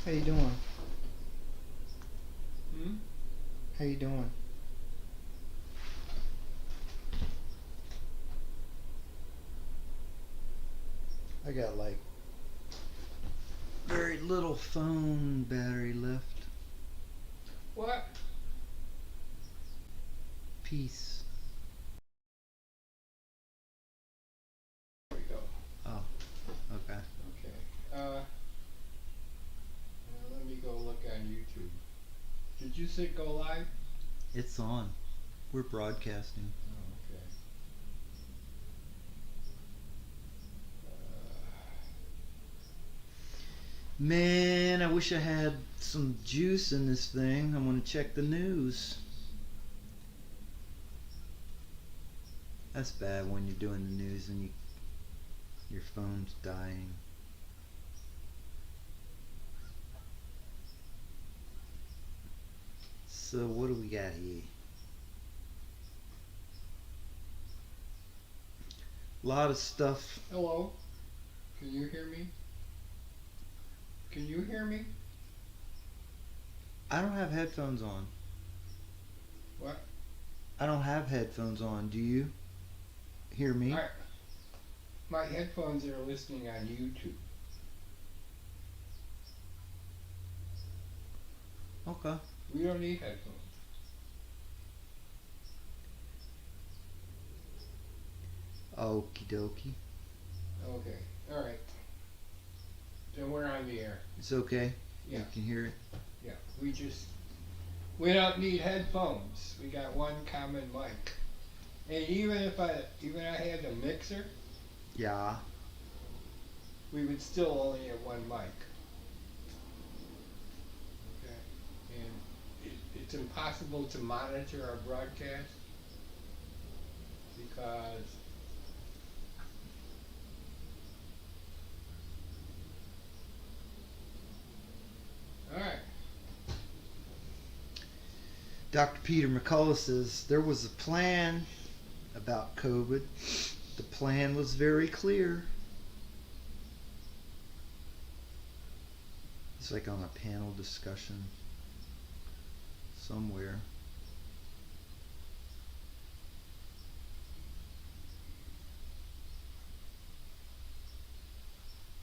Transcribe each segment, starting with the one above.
How you doing? Hmm? How you doing? I got like very little phone battery left. What? Peace. There we go. Oh, okay. Okay. Let me go look on YouTube. Did you say go live? It's on. We're broadcasting. Oh, okay. Man, I wish I had some juice in this thing. I want to check the news. That's bad when you're doing the news and your phone's dying. So what do we got here? A lot of stuff. Hello? Can you hear me? Can you hear me? I don't have headphones on. What? I don't have headphones on. Do you hear me? My headphones are listening on YouTube. Okay. We don't need headphones. Okie dokie. Okay. Alright. Then we're on the air. It's okay. Yeah. You can hear it. Yeah. We don't need headphones. We got one common mic. And even if I had the mixer, Yeah. we would still only have one mic. Okay. And it's impossible to monitor our broadcast because all right. Dr. Peter McCullough says there was a plan about COVID. The plan was very clear. It's like on a panel discussion somewhere.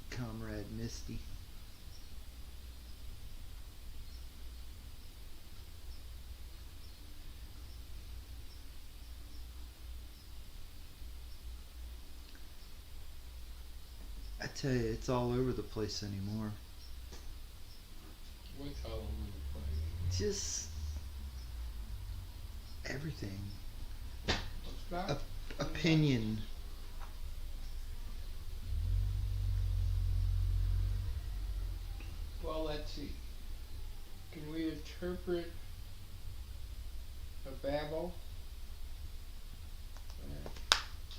Comrade Misty. I tell you, it's all over the place anymore. What's all over the place? Just everything. What's that? Opinion. Well, let's see. Can we interpret a babble?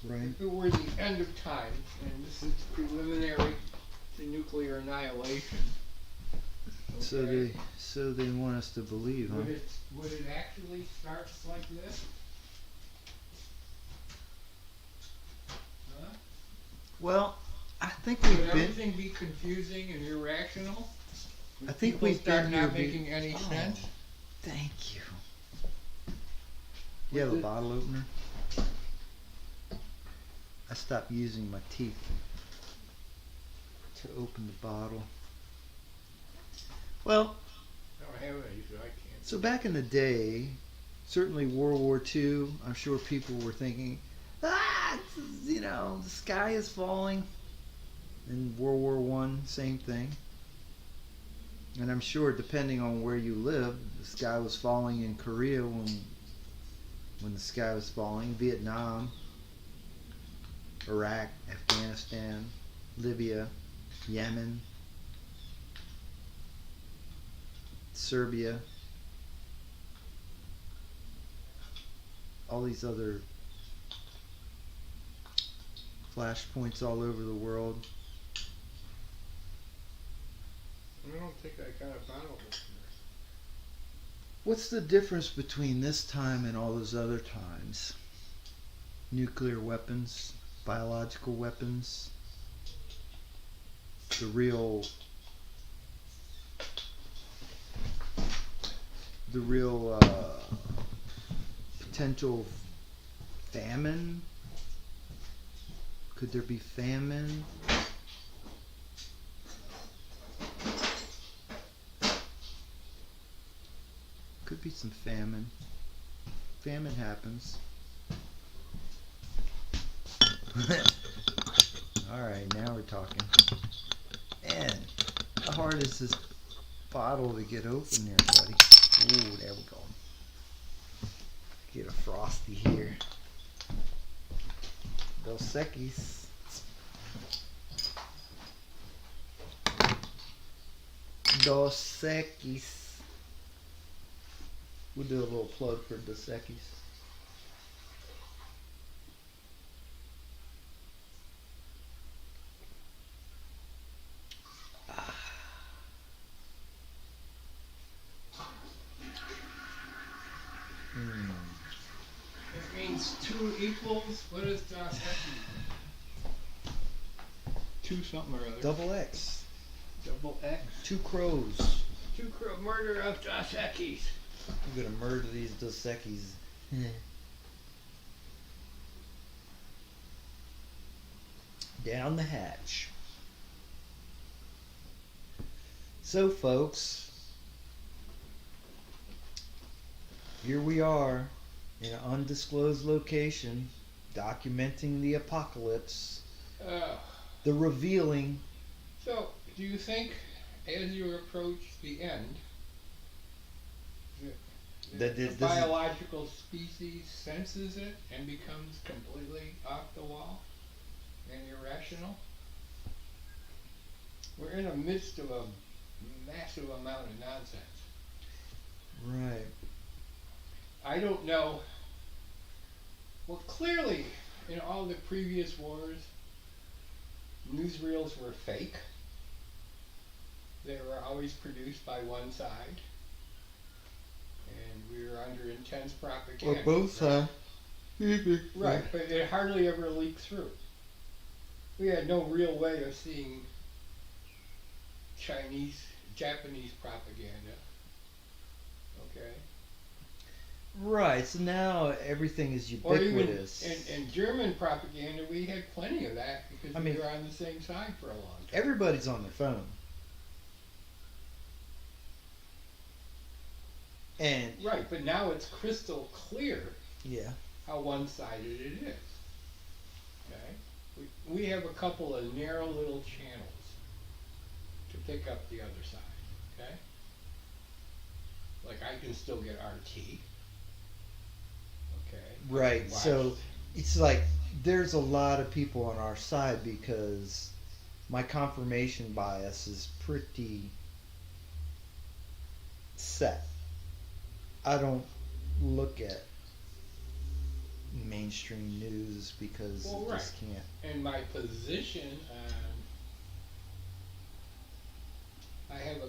Right. If it were the end of time, and this is preliminary to nuclear annihilation, So they want us to believe, huh? would it actually start like this? Huh? Well, I think Would we've been. everything be confusing and irrational? I think People we've start been not here. making any sense. Thank you. You have a bottle opener? I stopped using my teeth to open the bottle. Well, I don't have any, so I can't. so back in the day, certainly World War II, I'm sure people were thinking, the sky is falling. In World War One, same thing. And I'm sure, depending on where you live, the sky was falling in Korea when the sky was falling. Vietnam, Iraq, Afghanistan, Libya, Yemen, Serbia, all these other flashpoints all over the world. I don't think I got a bottle opener. What's the difference between this time and all those other times? Nuclear weapons, biological weapons, the real the real potential famine? Could there be famine? Could be some famine. Famine happens. Alright, now we're talking. Man, how hard is this bottle to get open there, buddy? Ooh, there we go. Get a frosty here. Dos Equis. Dos Equis. We'll do a little plug for Dos Equis. It means 2 equals, what is Dos Equis? 2 something or other. Double X. Double X. 2 crows. Murder of Dos Equis. I'm gonna murder these Dos Equis. Down the hatch. So, folks, here we are in an undisclosed location, documenting the apocalypse, the revealing. So, do you think, as you approach the end, the biological species senses it and becomes completely off the wall and irrational? We're in the midst of a massive amount of nonsense. Right. I don't know. Well, clearly, in all the previous wars, newsreels were fake. They were always produced by one side. And we were under intense propaganda. Or both sides. Right, but it hardly ever leaked through. We had no real way of seeing Japanese propaganda. Okay? Right, so now everything is Or even ubiquitous. in German propaganda, we had plenty of that because we were on the same side for a long time. Everybody's on their phone. And right, but now it's crystal clear how one-sided it is. Okay? We have a couple of narrow little channels to pick up the other side. Okay? Like I can still get RT. Okay? right, so it's like there's a lot of people on our side because my confirmation bias is pretty set. I don't look at mainstream news because I just can't. And my position on, I have a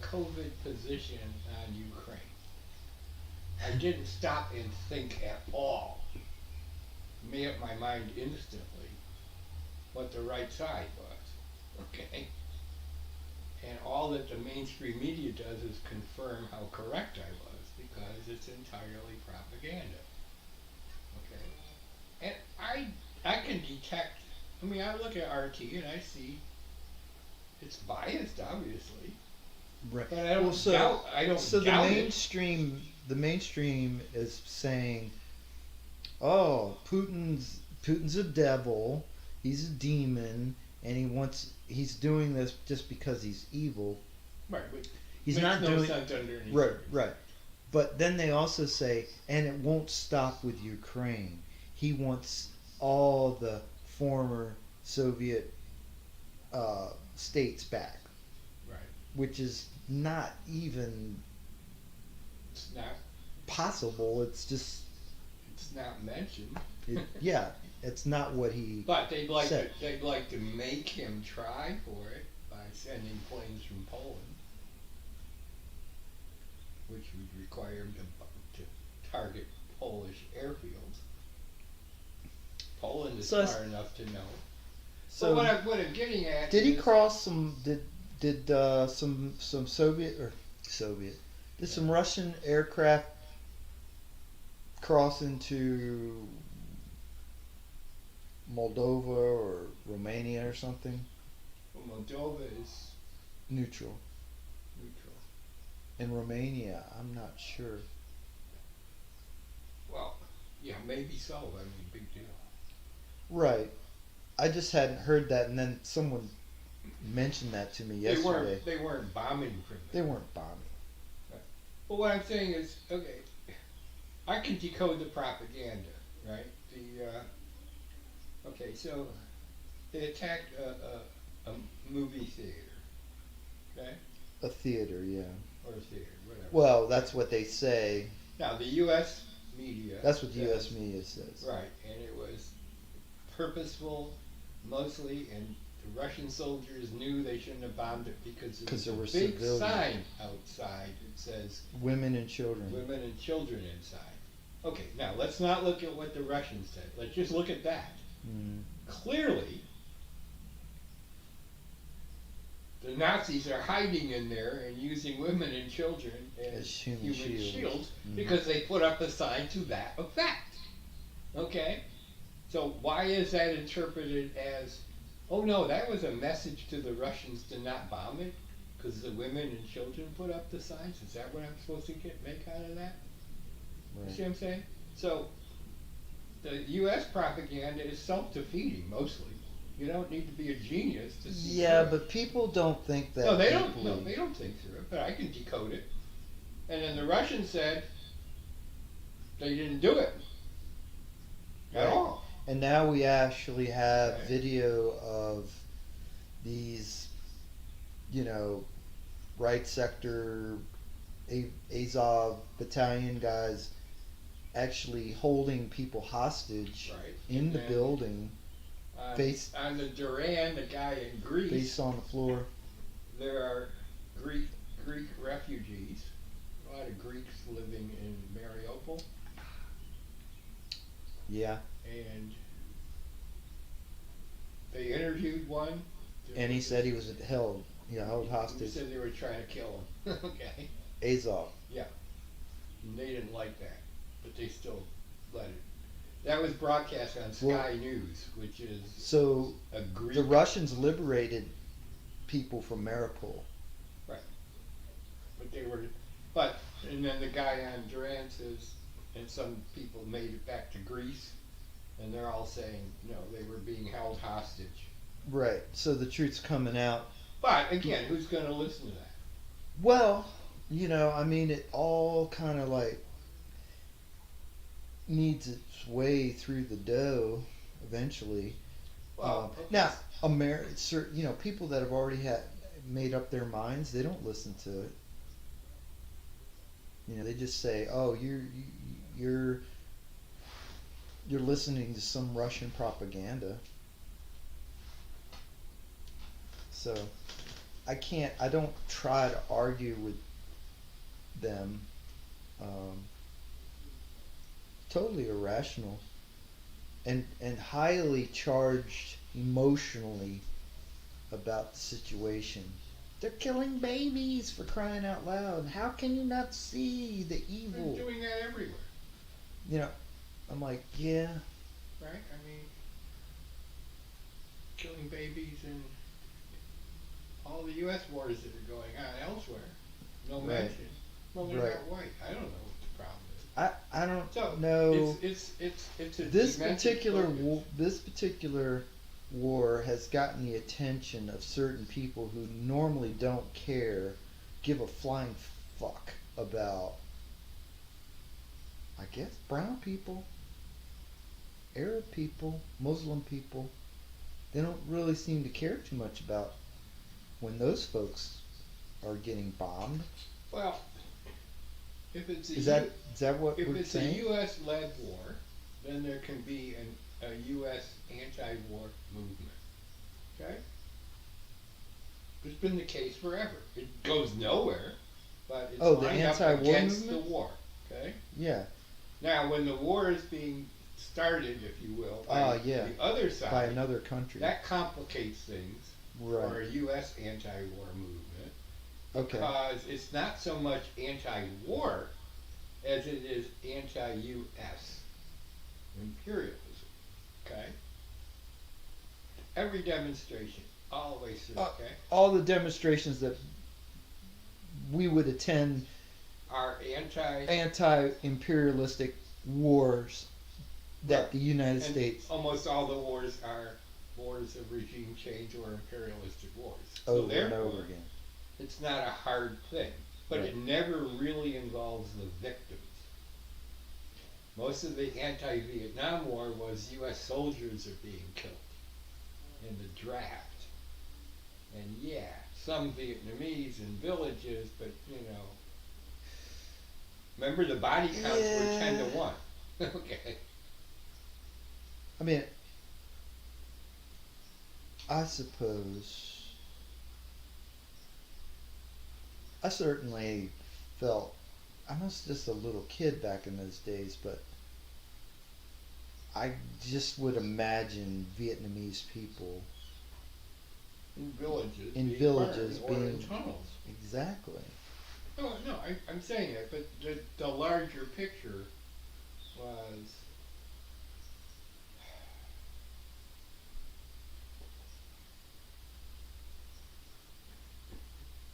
COVID position on Ukraine. I didn't stop and think at all, made up my mind instantly what the right side was. Okay? And all that the mainstream media does is confirm how correct I was because it's entirely propaganda. Okay? And I can detect, I mean, I look at RT and I see it's biased, obviously. Right. But I don't doubt the mainstream is saying, oh, Putin's a devil, he's a demon, and he's doing this just because he's evil. Right, but he's makes not no doing sense underneath. Right. But then they also say, and it won't stop with Ukraine. He wants all the former Soviet states back. Right. Which is not even possible. It's just. It's not mentioned. It's not what he. But they'd like to make him try for it by sending planes from Poland, which would require him to target Polish airfields. Poland is far enough to know. So what I'm getting at. Did he cross some? Did some Soviet Did some Russian aircraft cross into Moldova or Romania or something? Well, Moldova is Neutral. neutral. In Romania, I'm not sure. Well, yeah, maybe so. I mean, big deal. Right. I just hadn't heard that, and then someone mentioned that to me yesterday. They weren't bombing from They there. weren't bombing. But what I'm saying is, okay, I can decode the propaganda, right? Okay, so they attacked a movie theater, okay, A theater, yeah. or a theater, whatever. Well, that's what they say. Now the U.S. media. That's what the says- U.S. media says. Right, and it was purposeful, mostly, and the Russian soldiers knew they shouldn't have bombed it because there 'Cause was there a were big civilians. sign outside that says Women and children. women and children inside. Okay, now let's not look at what the Russians said. Let's just look at that. Mm. Clearly, the Nazis are hiding in there and using women and children as As human shields. shields Mhm. because they put up a sign to that effect. Okay? So why is that interpreted as, oh no, that was a message to the Russians to not bomb it because the women and children put up the signs? Is that what I'm supposed to make out of that? You Right. see what I'm saying? So the U.S. propaganda is self-defeating mostly. You don't need to be a genius to see. Yeah, through it. but people don't think that. No, they don't. deeply. No, they don't think through it. But I can decode it. And then the Russians said they didn't do it at Right. all. And now we actually have Right. video of these, right sector Azov battalion guys actually holding people hostage Right. in And the then building, face- on the Duran, the guy in Greece, face on the floor. there are Greek refugees. A lot of Greeks living in Mariupol, Yeah. and they interviewed one. And he said he was held He hostage. said they were trying to kill him. Okay. Azov. And they didn't like that, but they still let it. That was broadcast on Sky Well- News, which is So a Greek. the Russians liberated people from Mariupol. But they were, and then the guy on Duran says, and some people made it back to Greece, and they're all saying, no, they were being held hostage. Right. So the truth's coming out. But again, who's going to listen to that? Well, it all kind of needs its way through the dough eventually. Well, Now, people that have already made up their minds, they don't listen to it. They just say, "Oh, you're listening to some Russian propaganda." So, I don't try to argue with them. Totally irrational and highly charged emotionally about the situation. They're killing babies, for crying out loud. How can you not see the they're evil? doing that everywhere, I'm like, yeah, right? I mean, killing babies in all the U.S. wars that are going on elsewhere. No Right. mention. Well, they're Right. not white. I don't know what the problem is. I don't So know. it's a This demented particular focus. war has gotten the attention of certain people who normally don't give a flying fuck about, I guess, brown people, Arab people, Muslim people. They don't really seem to care too much about when those folks are getting bombed. Well, if it's a Is that what if we're it's saying? a U.S.-led war, then there can be a U.S. anti-war movement. Okay, it's been the case forever. It goes nowhere, but it's Oh, the lined up anti-war against movement? the war. Okay. Yeah, Now, when the war is being started, if you will, by yeah. the other side, by another country. that complicates things for Right. a U.S. anti-war movement. Okay. because it's not so much anti-war as it is anti-U.S. imperialism. Okay, every demonstration, all the way through. Uh, Okay, all the demonstrations that we would attend, are anti anti-imperialistic wars that Right. the United and States almost all the wars are wars of regime change or imperialistic wars. So over and therefore, over again. it's not a hard thing, but Right. it never really involves the victims. Most of the anti-Vietnam War was U.S. soldiers are being killed in the draft. And yeah, some Vietnamese in villages, but remember the body counts were 10 to Yeah. 1. Okay. I mean, I suppose I certainly felt I was just a little kid back in those days, but I just would imagine Vietnamese people In villages in being villages burned or in being tunnels. exactly. No, I'm saying it, but the larger picture was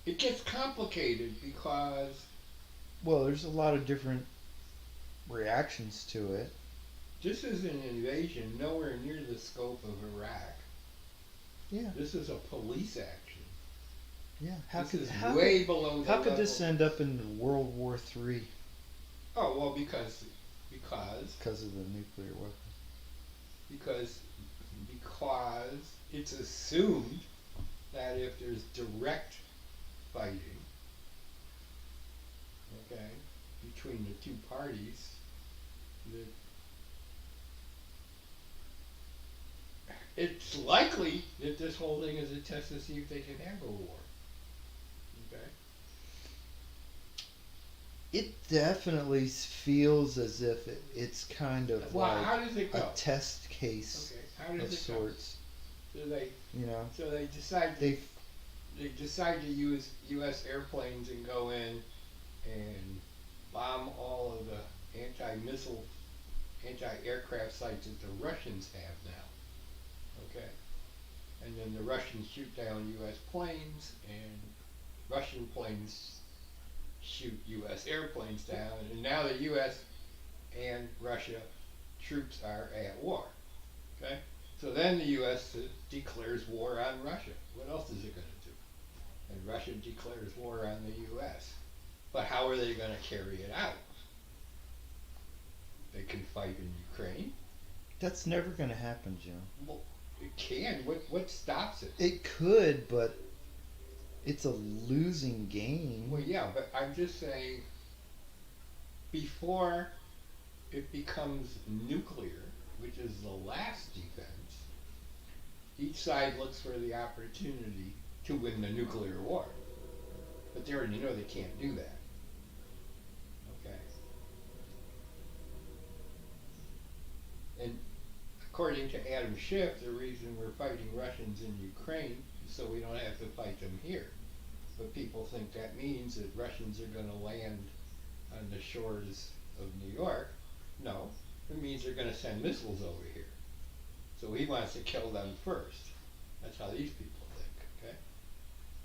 it gets complicated because Well, there's a lot of different reactions to it. this is an invasion nowhere near the scope of Iraq. Yeah, This is a police action. yeah. This is way below the how could level. this end up in World War III Oh well, because because of the nuclear weapon? because because it's assumed that if there's direct fighting, okay, between the two parties, that it's likely that this whole thing is a test to see if they can have a war. Okay. It definitely feels as if it's kind of Well, like how does it a go? test case Okay. How of does it go? sorts. So they You know, so they decide they they decide to use U.S. airplanes and go in and bomb all of the anti-missile, anti-aircraft sites that the Russians have now. Okay, and then the Russians shoot down U.S. planes, and Russian planes shoot U.S. airplanes down, and now the U.S. and Russia troops are at war. Okay, so then the U.S. declares war on Russia. What else is it going to do? And Russia declares war on the U.S. But how are they going to carry it out? They can fight in Ukraine. that's never going to happen, Jim. Well, it can. What stops it? It could, but it's a losing game. Well, yeah, but I'm just saying. Before it becomes nuclear, which is the last defense, each side looks for the opportunity to win the nuclear war. But they already know they can't do that. Okay. And according to Adam Schiff, the reason we're fighting Russians in Ukraine is so we don't have to fight them here. But people think that means that Russians are going to land on the shores of New York. No, it means they're going to send missiles over here. So he wants to kill them first. That's how these people think, okay?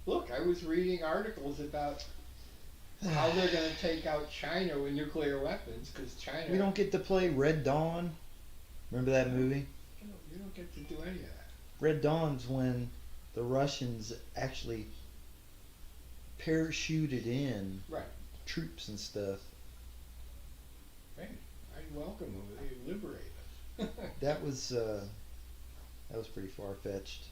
Look, I was reading articles about how they're going to take out China with nuclear weapons because China. We don't get to play Red Dawn. Remember that movie? You don't get to do any of that. Red Dawn's when the Russians actually parachuted in Right. troops and stuff. Right. I'd welcome them. They liberate us. That was pretty far fetched.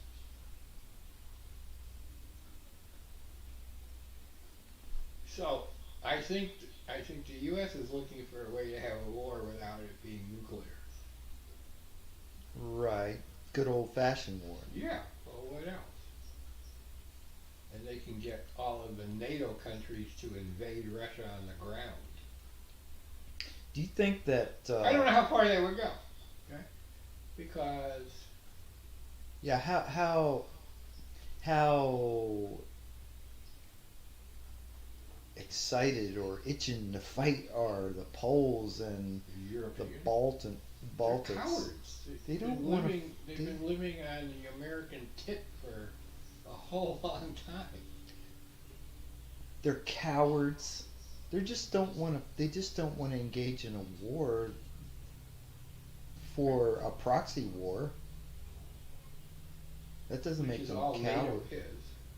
So I think the U.S. is looking for a way to have a war without it being nuclear. Right. Good old fashioned war. Yeah. Well, what else? And they can get all of the NATO countries to invade Russia on the ground. Do you think that? I don't know how far they would go. Okay. Because Yeah. How excited or itching to fight are the Poles and The the Europeans. They're Baltics. cowards. They They've don't been wanna- living. They've they- been living on the American tit for a whole long time. They're cowards. They just don't want to. They just don't want to engage in a war for a proxy war. That doesn't Which make is them all NATO cowards. is.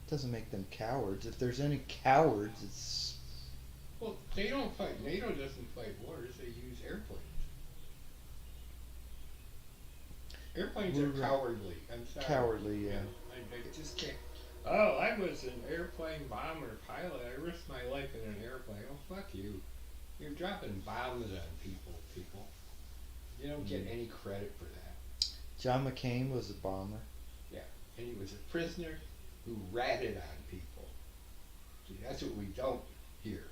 Doesn't make them cowards. If there's any cowards, it's Well, they don't fight. NATO doesn't fight wars. They use airplanes. Airplanes are Right. cowardly. I'm sorry. cowardly. Yeah. I just can't. Oh, I was an airplane bomber pilot. I risked my life in an airplane. Oh, fuck you. You're dropping bombs on people. You don't get any credit for that. John McCain was a bomber. And he was a prisoner who ratted on people. See, that's what we don't hear.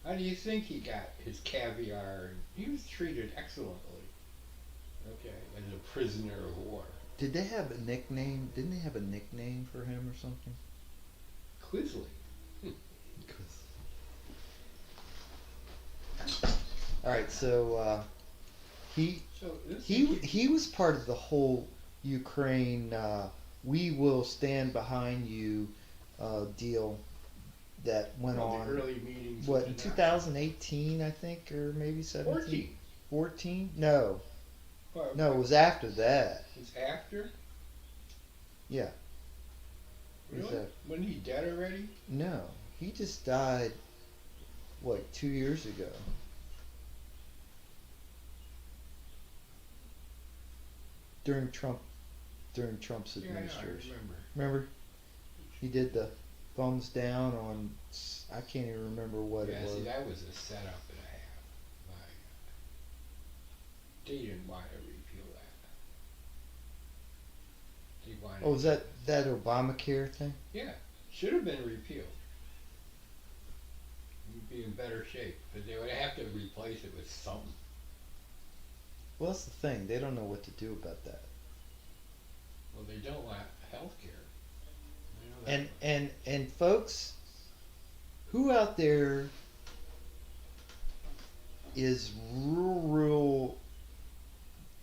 How do you think he got his caviar? He was treated excellently. Okay, as a prisoner of war. Did they have a nickname? Didn't they have a nickname for him or something? Quisley. All right, so he So this he was part of the whole Ukraine. We will stand behind you deal that went the on. early meetings. What, with in the 2018, I think, or maybe 17? 14. 14? No, Well, no, it was after that. It's after? Yeah. It was Really? after. Wasn't he dead already? No, he just died, what, 2 years ago. During Trump's Yeah, I know, I administration. remember. Remember? He did the thumbs down on, I can't even remember what Yeah, it was. see, that was a setup and a half. My God. They didn't want to repeal that. They wanted. Oh, was that Obamacare thing? Yeah, should have been repealed. You'd be in better shape, but they would have to replace it with something. Well, that's the thing. They don't know what to do about that. Well, they don't want health care. I know that. And folks, who out there is real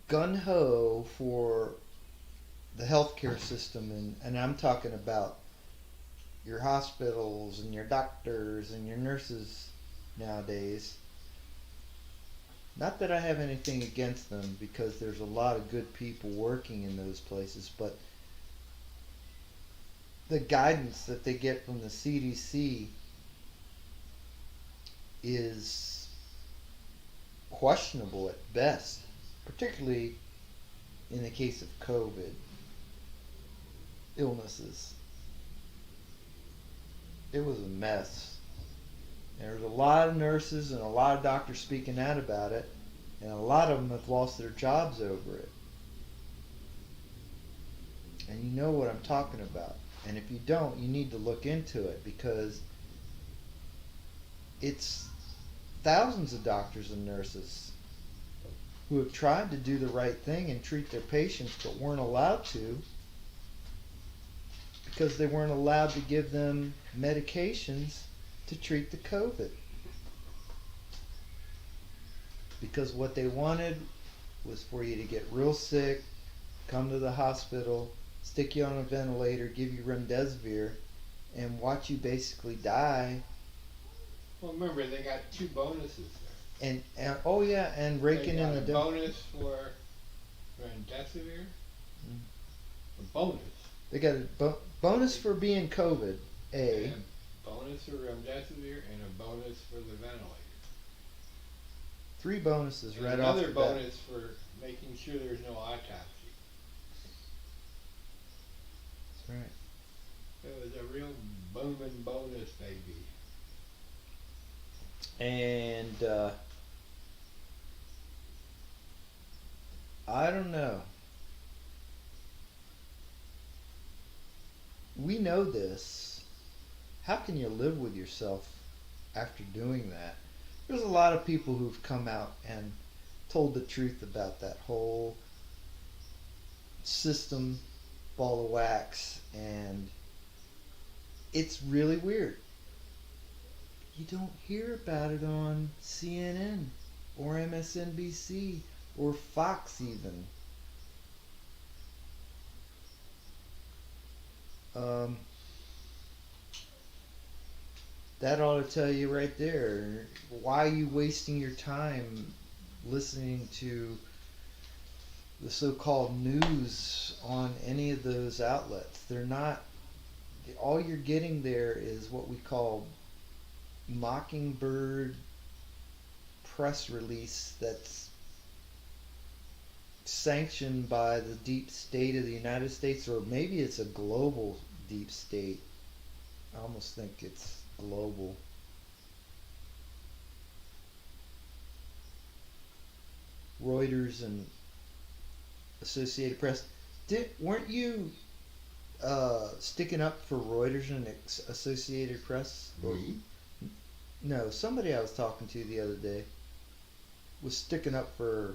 gun ho for the healthcare system, and I'm talking about your hospitals and your doctors and your nurses nowadays. Not that I have anything against them, because there's a lot of good people working in those places, but the guidance that they get from the CDC is questionable at best, particularly in the case of COVID illnesses. It was a mess. There was a lot of nurses and a lot of doctors speaking out about it, and a lot of them have lost their jobs over it. And you know what I'm talking about. And if you don't, you need to look into it, because it's thousands of doctors and nurses who have tried to do the right thing and treat their patients, but weren't allowed to, because they weren't allowed to give them medications to treat the COVID. Because what they wanted was for you to get real sick, come to the hospital, stick you on a ventilator, give you remdesivir, and watch you basically die. Well, remember, they got 2 bonuses there. And oh yeah, and raking They in got the a dough. bonus for remdesivir. Mm. A bonus. They got a bonus for being COVID. A. And bonus for remdesivir and a bonus for the ventilator. 3 bonuses And right off another the bat. bonus for making sure there's no autopsy. That's right. It was a real booming bonus, baby. And I don't know. We know this. How can you live with yourself after doing that? There's a lot of people who've come out and told the truth about that whole system, ball of wax, and it's really weird. You don't hear about it on CNN or MSNBC or Fox even. Um, that ought to tell you right there. Why are you wasting your time listening to the so-called news on any of those outlets? They're not. All you're getting there is what we call mockingbird press release that's sanctioned by the deep state of the United States, or maybe it's a global deep state. I almost think it's global. Reuters and Associated Press. Weren't you sticking up for Reuters and Associated Press? Me? No, somebody I was talking to the other day was sticking up for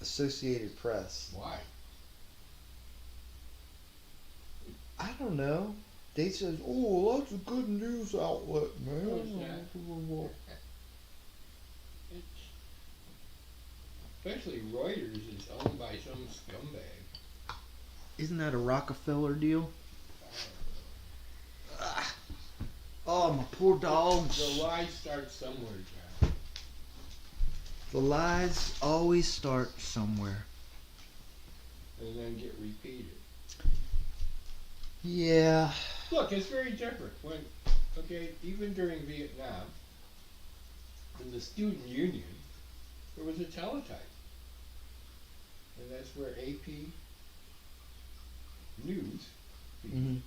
Associated Press. Why? I don't know. They said, "Oh, that's a good news outlet, man." What's that? It's, especially Reuters is owned by some scumbag. Isn't that a Rockefeller deal? Ah. Oh, my poor dogs. The lie starts somewhere, John. The lies always start somewhere. And then get repeated. Yeah. Look, it's very different. Even during Vietnam, in the student union, there was a teletype. And that's where AP News, and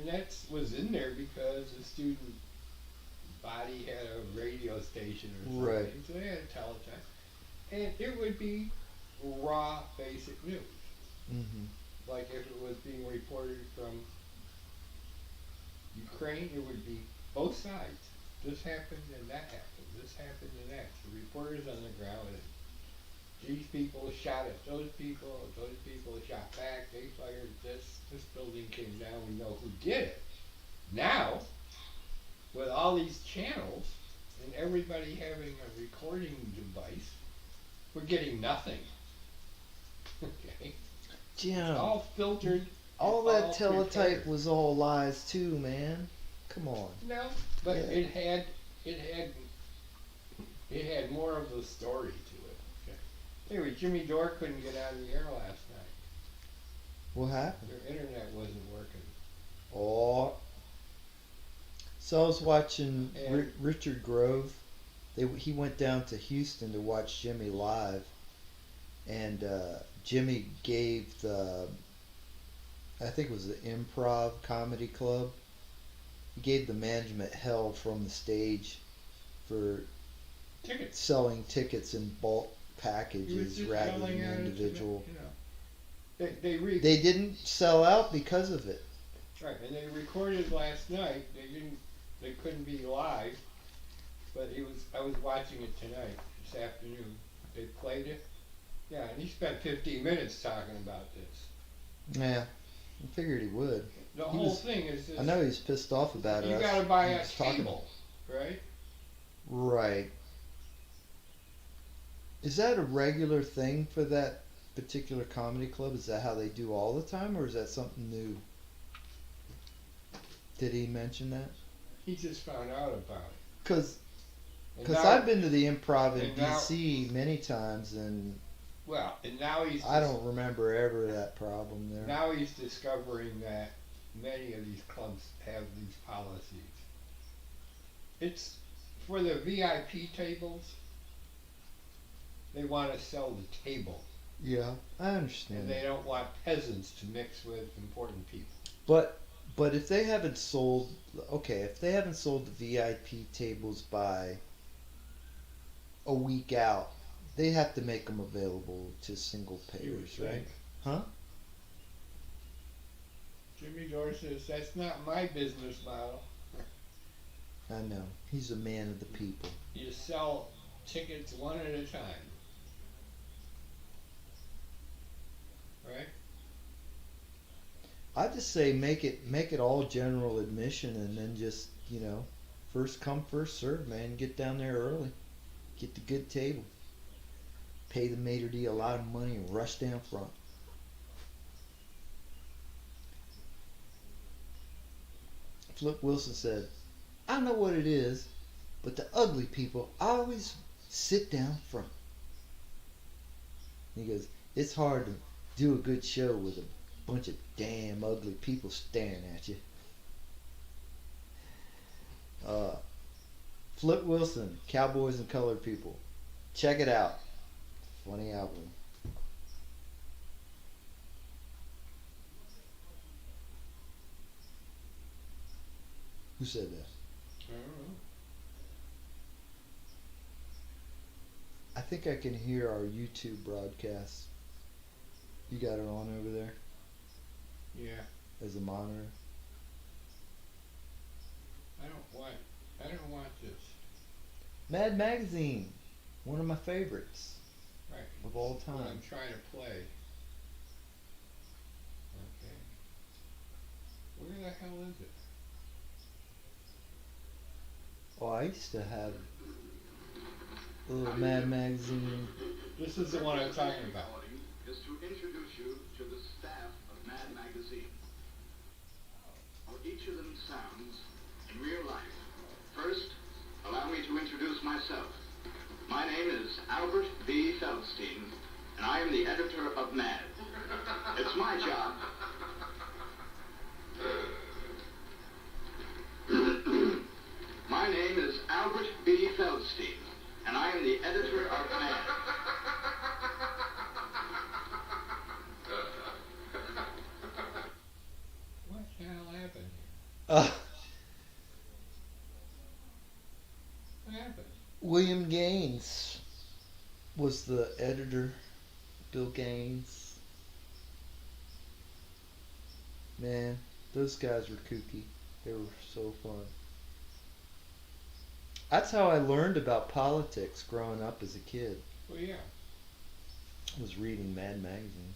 that was in there because the student body had a radio station or something. Right. So they had a teletype. And it would be raw, basic news. Like if it was being reported from Ukraine, it would be both sides. This happened and that happened. This happened and that. The reporters on the ground, and these people shot at those people shot back, they fired this building came down, we know who did it. Now, with all these channels and everybody having a recording device, we're getting nothing. Okay? Yeah. It's all filtered. All that teletype prepared. was all lies too, man. Come on. No, but Yeah. it had more of the story to it. Okay. Anyway, Jimmy Dore couldn't get out of the air last night. What happened? Their internet wasn't working. Oh. So I was watching And- Richard Grove. He went down to Houston to watch Jimmy live, and Jimmy gave I think it was the Improv Comedy Club. He gave the management hell from the stage for Tickets. selling tickets in bulk He was packages just rather yelling than at it, individual. you know. They They didn't sell out because of it. right, and they recorded last night. They couldn't be live, but I was watching it tonight, this afternoon. They played it. Yeah, and he spent 15 minutes talking about this. Yeah, I figured he would. The He whole was- thing is this. I know he's pissed off about it. You I gotta was- buy he a was talking- table, right? Right. Is that a regular thing for that particular comedy club? Is that how they do all the time, or is that something new? Did he mention that? He just found out about it. Because And now- I've been to the Improv in and now- DC many times, and and now he's I don't remember ever that problem there. now he's discovering that many of these clubs have these policies. It's for the VIP tables. They want to sell the table, Yeah, I and understand. they don't want peasants to mix with important people. But if they haven't sold, if they haven't sold the VIP tables by a week out, they have to make them available to single You would payers, right? think. Huh? Jimmy Dore says that's not my business model. I know. He's a man of the people. You sell tickets one at a time, right? I just say make it all general admission, and then just First come, first serve, man. Get down there early. Get the good table. Pay the maitre d' a lot of money and rush down front. Flip Wilson said, I don't know what it is, but the ugly people always sit down front. He goes, it's hard to do a good show with a bunch of damn ugly people staring at you. Flip Wilson, Cowboys and Colored People. Check it out. Funny album. Who said that? I don't know. I think I can hear our YouTube broadcast. You got it on over there Yeah. as a monitor. I don't want this. Mad Magazine, one of my favorites Right. of all What I'm time. trying to play. Okay. Where the hell is it? Oh, I used to have a little Mad Magazine. This is the one I'm talking about. Is to introduce you to the staff of Mad Magazine. How each of them sounds in real life. First, allow me to introduce myself. My name is Albert B. Feldstein, and I am the editor of Mad. It's my job. My name is Albert B. Feldstein, and I am the editor of Mad. What the hell happened here? Uh, What happened? William Gaines was the editor. Bill Gaines. Man, those guys were kooky. They were so fun. That's how I learned about politics growing up as a kid. Well, yeah. Was reading Mad Magazine.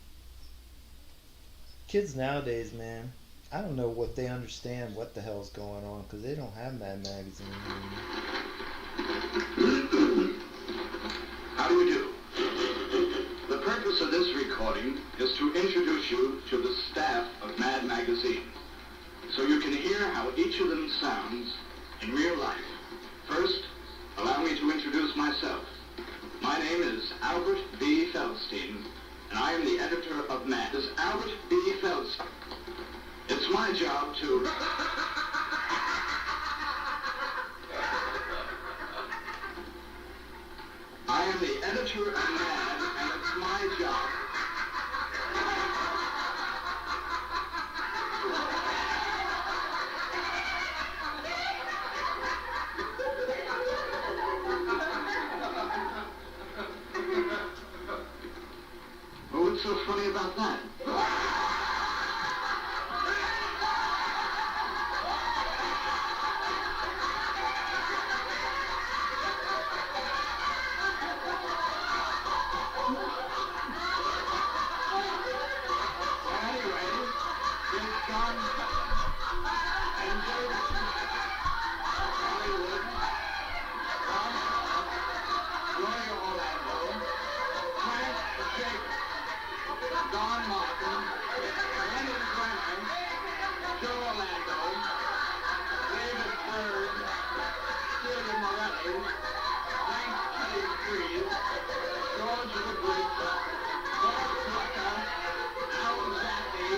Kids nowadays, man, I don't know what they understand what the hell's going on because they don't have Mad Magazine anymore. How do you do? The purpose of this recording is to introduce you to the staff of Mad Magazine, so you can hear how each of them sounds in real life. First, allow me to introduce myself. My name is Albert B. Feldstein, and I am the editor of Mad. This is Albert B. Feldstein. It's my job to... I am the editor of Mad, and it's my job. Oh, what's so funny about that? Anyway, it's John and David Hollywood, Gloria Orlando, Frank Jacob, Don Martin, Leonard Brenner, Joe Orlando, David Byrd, Celia Morelli, Frank Kelly Freeze, George LeBridge, Bob Tucker, Al Zappi,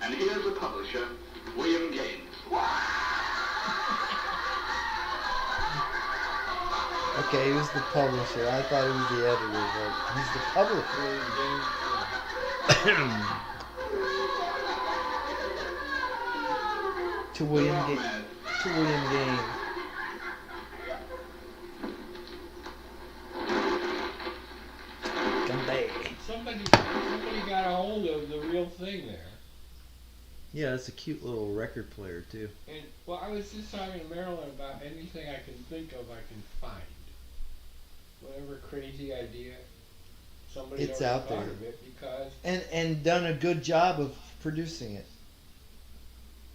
and here's the publisher, William Gaines. Okay, he was the publisher. I thought he was the editor, but he's the publisher. to William Well, Ga- Mad. to William Gaines. G'day. Somebody got a hold of the real thing there. Yeah, it's a cute little record player too. And, well, I was just talking to Marilyn about anything I can think of I can find. Whatever crazy idea. somebody It's already out thought there. of it because, And done a good job of producing it,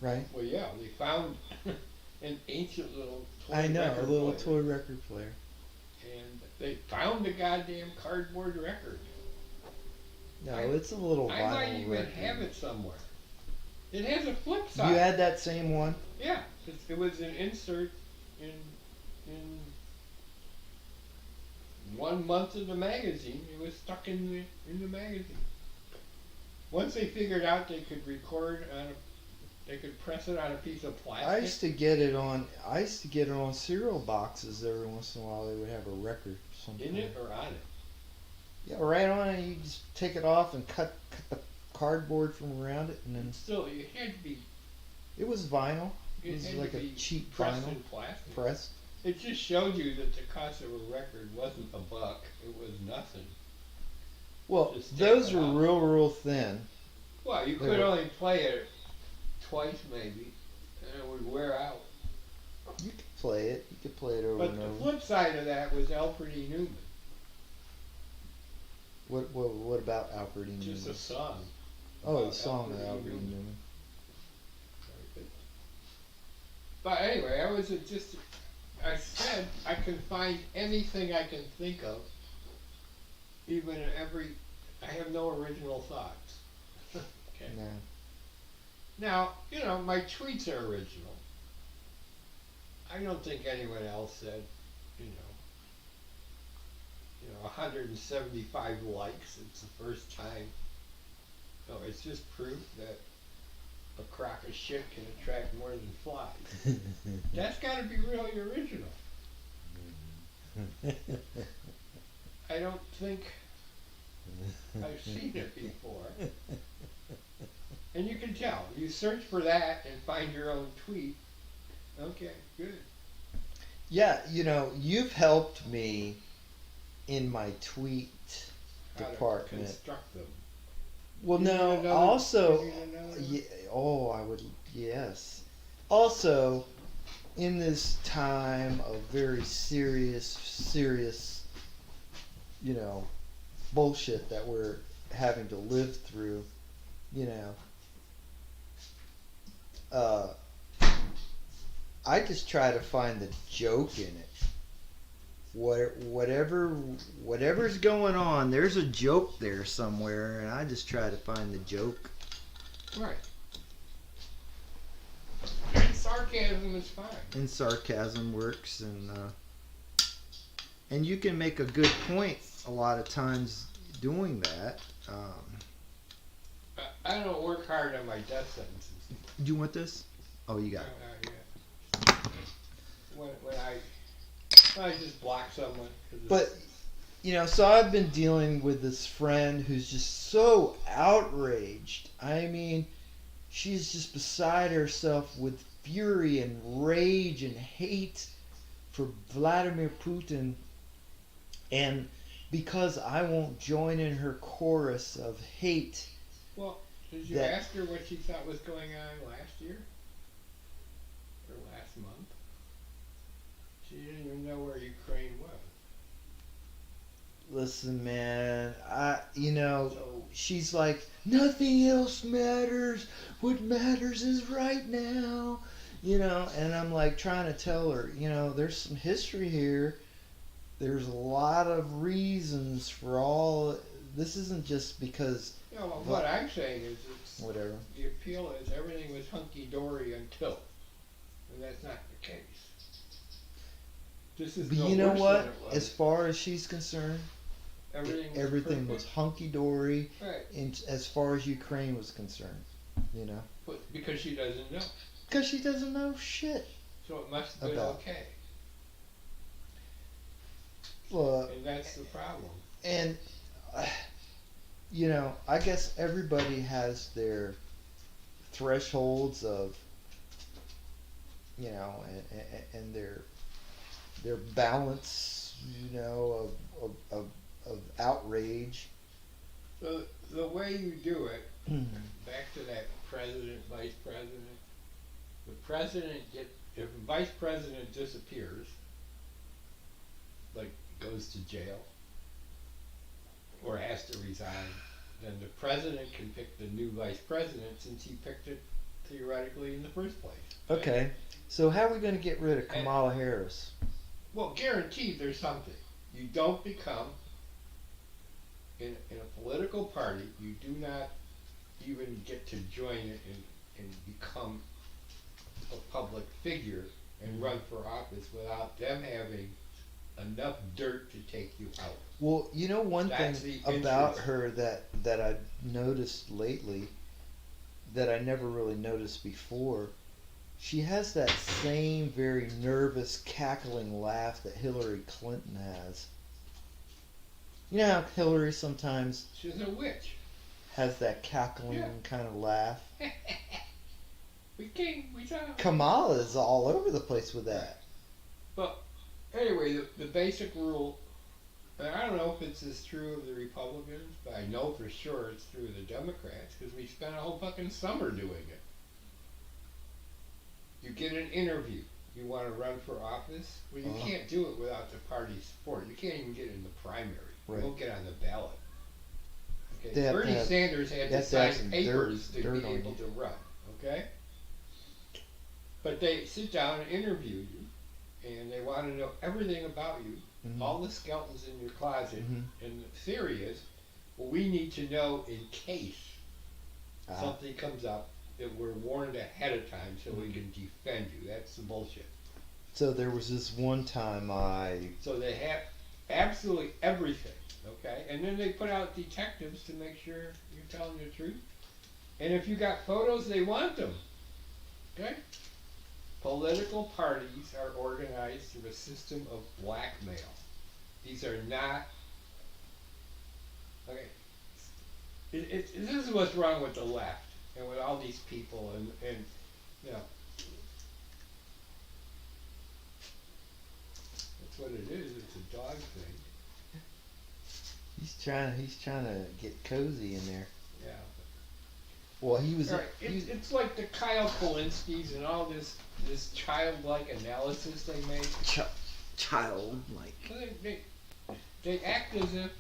right? well, yeah, they found an ancient little toy I know, a record little player, toy record player. and they found the goddamn cardboard record. No, I- it's a little I vinyl might even record. have it somewhere. It has a flip You side. had that same one? Yeah, it was an insert in 1 month of the magazine. It was stuck in the magazine. Once they figured out they could record on they could press it on a piece of plastic. I used to get it on cereal boxes every once in a while. They would have a record something. in it or on it. Yeah, right on it. You just take it off and cut the cardboard from around it, and then Still, it had to be. it was vinyl. It It was had like to a be cheap pressed vinyl in plastic. press. It just showed you that the cost of a record wasn't $1. It was nothing. Well, Just take those it were out. real thin. Well, you They could were- only play it twice maybe, and it would wear out. You could play it. You could play it over But and the over. flip side of that was Alfred E. Newman. What about Alfred E. Newman? Just a song. Oh, about the song of Alfred E. Alfred E. Newman. Newman. But anyway, I said I can find anything I can think of, even in I have no original thoughts. Okay. No. Now, my tweets are original. I don't think anyone else said, 175 likes. It's the first time. No, it's just proof that a crock of shit can attract more than flies. That's got to be really original. I don't think I've seen it before. And you can tell. You search for that and find your own tweet. Okay, good. Yeah, you've helped me in my tweet How to department. construct them. Well, You need no, another- also, you need another one? I would, yes. Also, in this time of very serious, bullshit that we're having to live through, I just try to find the joke in it. Whatever's going on, there's a joke there somewhere, and I just try to find the joke. Right. And sarcasm is fine. And sarcasm works, and you can make a good point a lot of times doing that. I don't work hard on my death sentences. Do you want this? Oh, you got it. Yeah. When I just block someone. 'Cause But so I've been dealing with this friend who's just so outraged. I mean, she's just beside herself with fury and rage and hate for Vladimir Putin. And because I won't join in her chorus of hate, Well, did you that- ask her what she thought was going on last year? Or last month? She didn't even know where Ukraine was. listen, man, So, she's like, nothing else matters. What matters is right now. And I'm like trying to tell her, there's some history here. There's a lot of reasons for all. This isn't just because what I'm saying is whatever. the appeal is everything was hunky-dory until. And that's not the case. This is But no you know worse what? than it was. As far as she's concerned, everything was perfect. hunky dory. Right, As far as Ukraine was concerned, but because she doesn't know. because she doesn't know shit. So it must have been About. okay. Well, And that's the problem. and I guess everybody has their thresholds of, and their balance, of outrage. So the way you do it, back to that president, vice president, the president if a vice president disappears, like goes to jail, or has to resign, then the president can pick the new vice president since he picked it theoretically in the first place. right? Okay. So how are we going to get rid of Kamala Harris? Well, guaranteed there's something. You don't become, in a political party, you do not even get to join it and become a public figure and run for office without them having enough dirt to take you out. Well, you know one That's thing the about interest. her that I've noticed lately that I never really noticed before. She has that same very nervous, cackling laugh that Hillary Clinton has. You know how Hillary sometimes She's a witch. has that cackling Yeah. kind of laugh? We saw. Kamala is all over the place with that. But anyway, the basic rule, and I don't know if it's as true of the Republicans, but I know for sure it's true of the Democrats because we spent a whole fucking summer doing it. You get an interview. You want to run for office? Well, you Uh-huh. can't do it without the party support. You can't even get in the primary. Right. You won't get on the ballot. Okay. They have to Bernie have- Sanders had they to have to have sign some papers dirt to be on able you. to run. Okay. But they sit down and interview you, and they want to know everything about you, Mhm. all the skeletons in your closet. Mhm. And the theory is, well, we need to know in case Ah. something comes up that we're warned ahead of time so we can defend you. That's the bullshit. So there was this one time So they have absolutely everything, okay? And then they put out detectives to make sure you're telling the truth. And if you got photos, they want them, okay? Political parties are organized through a system of blackmail. These are not, okay, this is what's wrong with the left and with all these people and you know, that's what it is. It's a dog thing. he's trying to get cozy in there. Yeah. Well, he was. All right. It's like the Kyle Kalinskis and all this childlike analysis they make. Childlike. They act as if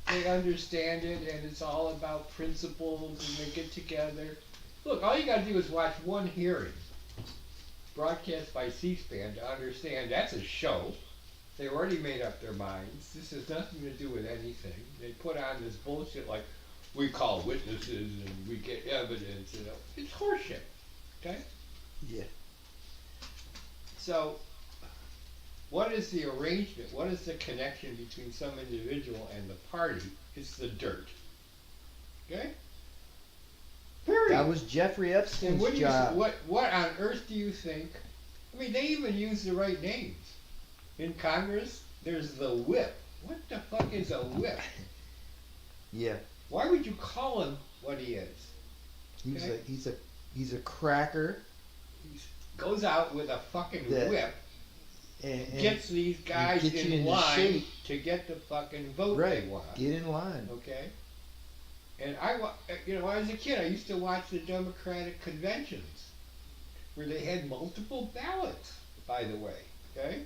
they understand it and it's all about principles and they get together. Look, all you gotta do is watch one hearing broadcast by C-SPAN to understand that's a show. They already made up their minds. This has nothing to do with anything. They put on this bullshit like we call witnesses and we get evidence. You know, it's horseshit. Okay. Yeah. So, what is the arrangement? What is the connection between some individual and the party? It's the dirt. Okay? Period. That was Jeffrey and Epstein's what, job. what on earth do you think? I mean, they even use the right names. In Congress, there's the whip. What the fuck is a whip? Yeah. Why would you call him what he is? He's Okay. he's a cracker He goes out with a fucking That- whip. and Gets these guys gets you in into line shape. to get the fucking vote right. they want. Get in line. Okay? And you know, when I was a kid, I used to watch the Democratic conventions where they had multiple ballots, by the way, okay?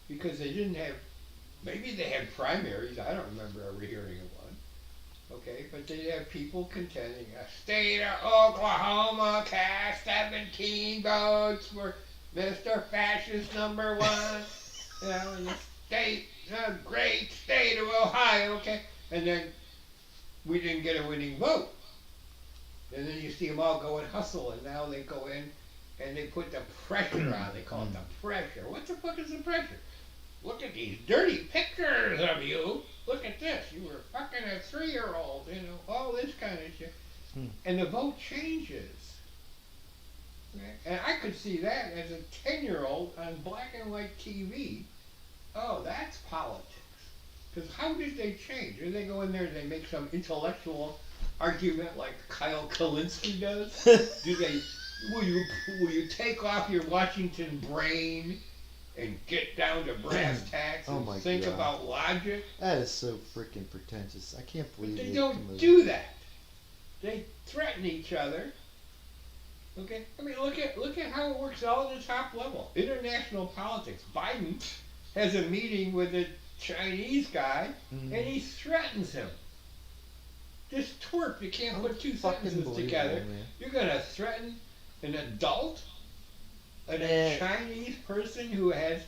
Because they didn't have, maybe they had primaries, I don't remember ever hearing of one, okay? But they'd have people contending, a state of Oklahoma cast 17 votes for Mr. Fascist number 1, you know, in the great state of Ohio, okay? And then we didn't get a winning vote. And then you see them all go and hustle, and now they go in and they put the pressure on. They call it the pressure. What the fuck is the pressure? Look at these dirty pictures of you. Look at this. You were fucking a 3-year-old, you know, all this kind of shit. And the vote changes. Okay? And I could see that as a 10-year-old on black and white TV. Oh, that's politics. Because how did they change? Do they go in there and they make some intellectual argument like Kyle Kalinske does? Do they? Will you take off your Washington brain and get down to brass tacks Oh and my think God. about logic? That is so freaking pretentious. I can't But believe they come don't over- do that. They threaten each other. Okay, I mean look at how it works all at the top level. International politics. Biden has a meeting with the Chinese guy, Mhm. and he threatens him. This twerp, you can't put two Fucking sentences believable, together. man. You're gonna threaten an adult, a Man. Chinese person who has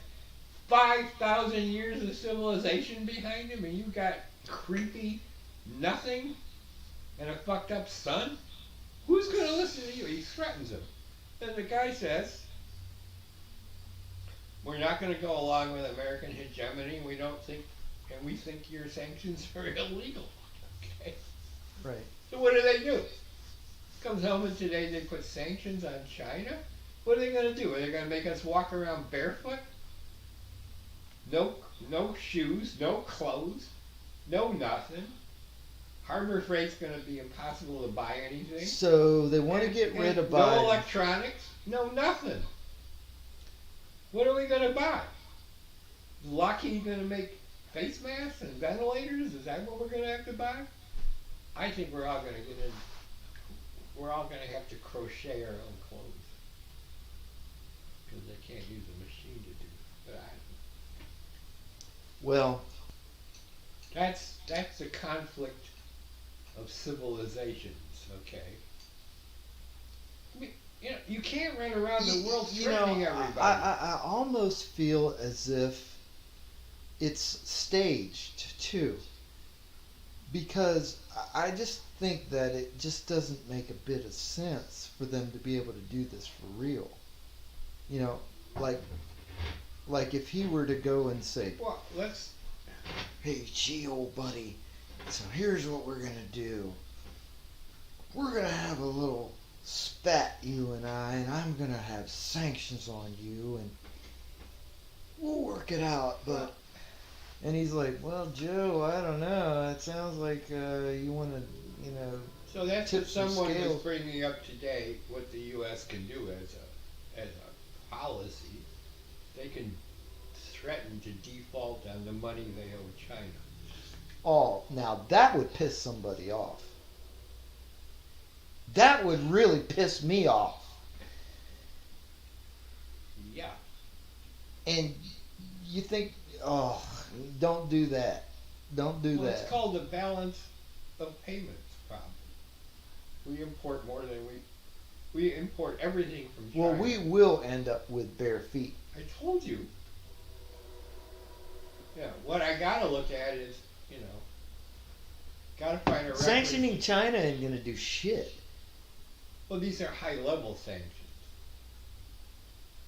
5,000 years of civilization behind him, and you got creepy nothing and a fucked up son? Who's gonna listen to you? He threatens him. Then the guy says, we're not gonna go along with American hegemony, we don't think, and we think your sanctions are illegal. Okay. Right. So what do? Comes home and today they put sanctions on China? What are they gonna do? Are they gonna make us walk around barefoot? No shoes, no clothes, no nothing. Harbor Freight's gonna be impossible to buy anything. So they want to get rid of no Biden. electronics, no nothing. What are we gonna buy? Is Lockheed gonna make face masks and ventilators? Is that what we're gonna have to buy? I think we're all gonna get in. We're all gonna have to crochet our own clothes because they can't use a machine to do it. But Well, that's the conflict of civilizations. Okay. I mean, you can't run around the world threatening everybody. I almost feel as if it's staged too, because I just think that it just doesn't make a bit of sense for them to be able to do this for real. You know, like if he were to go and say, Well, let's. "Hey, gee, old buddy, so here's what we're gonna do. We're gonna have a little spat, you and I'm gonna have sanctions on you, and we'll work it out." But and he's like, "Well, Joe, I don't know. It sounds like you want to, So that's what tips and someone was scales." bringing up today. What the U.S. can do as a policy, they can threaten to default on the money they owe China. Oh, now that would piss somebody off. That would really piss me off. Yeah. And you think, oh, don't do that. Don't do Well, that. it's called the balance of payments problem. We import more than we import everything from China. Well, we will end up with bare feet. I told you. Yeah. What I gotta look at is, gotta find a reference. Sanctioning China ain't gonna do shit. Well, these are high-level sanctions.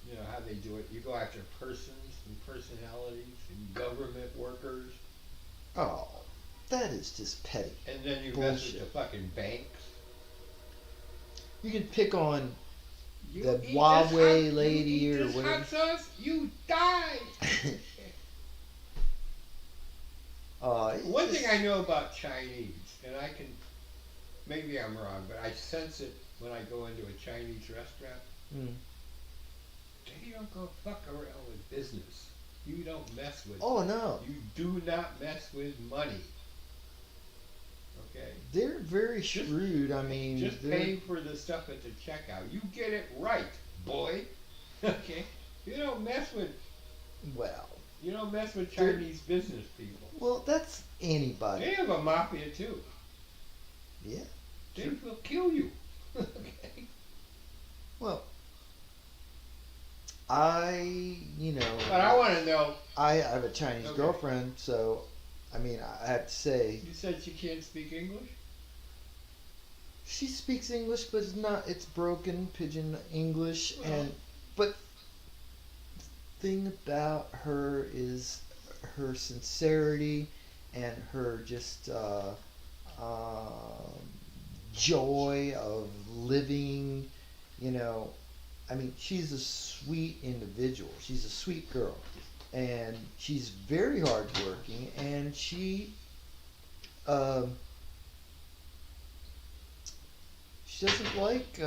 You know how they do it. You go after persons and personalities and government workers, Oh, that is just petty. and then you mess with Bullshit. the fucking banks. You can pick on You That eat Huawei this hot, lady you eat or this whatever. hot sauce, you die. it's One just- thing I know about Chinese, and maybe I'm wrong, but I sense it when I go into a Chinese restaurant. Mm. They don't go fuck around with business. You don't mess with. Oh no, You do not mess with money. Okay. they're very shrewd. I mean, Just they're- pay for the stuff at the checkout. You get it right, boy. Okay. You don't mess with well, Chinese business people. well, that's anybody. They have a mafia too. Yeah. They will kill you. Okay. Well, But I want to know. I have a Chinese Okay. girlfriend, so I mean, I have to say You said she can't speak English. she speaks English, but it's broken pidgin English, Well. but the thing about her is her sincerity and her just joy of living. I mean, she's a sweet individual. She's a sweet girl, and she's very hardworking, and she doesn't like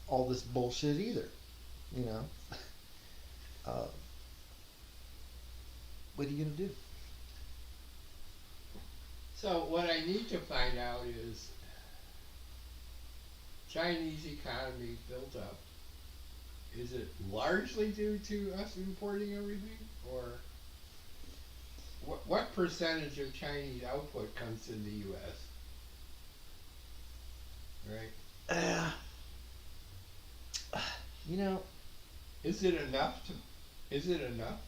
all this bullshit either. What are you gonna do? So what I need to find out is Chinese economy built up Is it largely due to us importing everything, or what percentage of Chinese output comes to the U.S.? Right? Uh, you know, Is it enough to? Is it enough?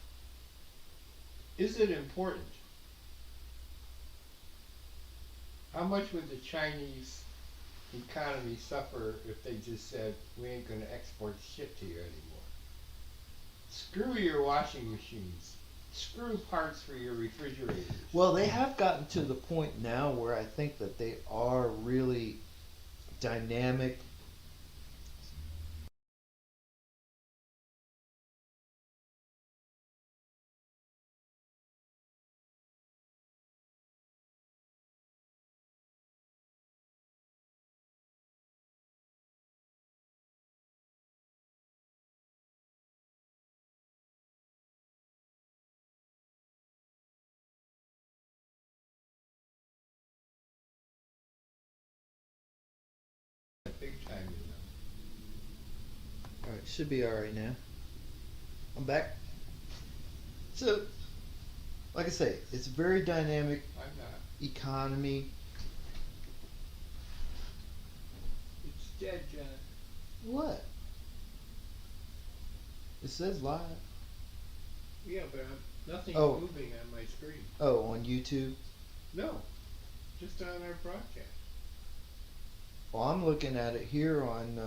Is it important? How much would the Chinese economy suffer if they just said, we ain't gonna export shit to you anymore? Screw your washing machines. Screw parts for your refrigerators. well, they have gotten to the point now where I think that they are really dynamic. Big time, you know. All right, should be all right now. I'm back. So, like I say, it's a very dynamic I'm not. economy. It's dead, John. What? It says live. Yeah, but nothing's Oh. moving on my screen. Oh, on YouTube. No, just on our broadcast. Well, I'm looking at it here on.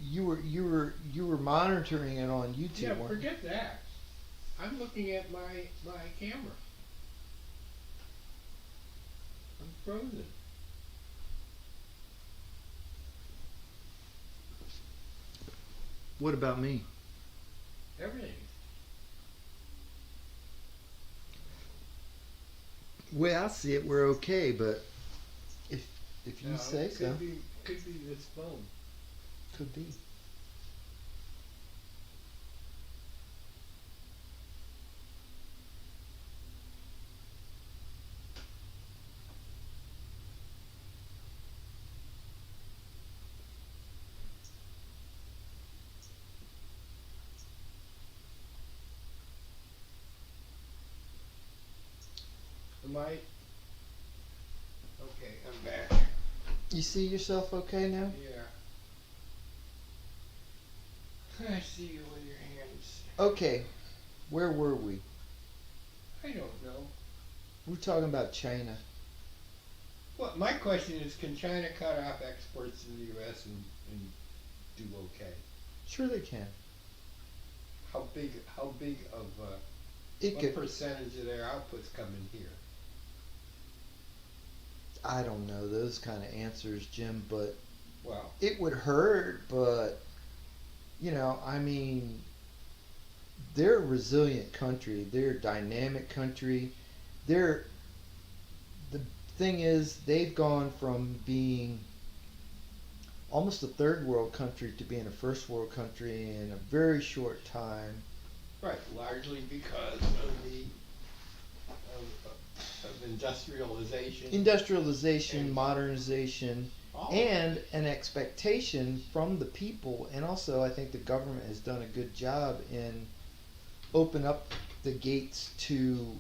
You were monitoring it on YouTube. Yeah, weren't you? forget that. I'm looking at my camera. I'm frozen. What about me? Everything. Way I see it, we're okay, but if you No, say it so, could be this phone. could be. Am I? Okay, I'm back. You see yourself okay now? Yeah. I see you with your hands. Okay, where were we? I don't know. We're talking about China. Well, my question is, can China cut off exports to the U.S. and do okay? Sure, they can. How big of It what could. percentage of their outputs come in here? I don't know those kind of answers, Jim, but Well, it would hurt. But I mean, they're a resilient country. They're a dynamic country. The thing is, they've gone from being almost a third world country to being a first world country in a very short time. right, largely because of the of industrialization. Industrialization, And- modernization, All of and an expectation from the people, and also I think the government has done a good job in open up the gates to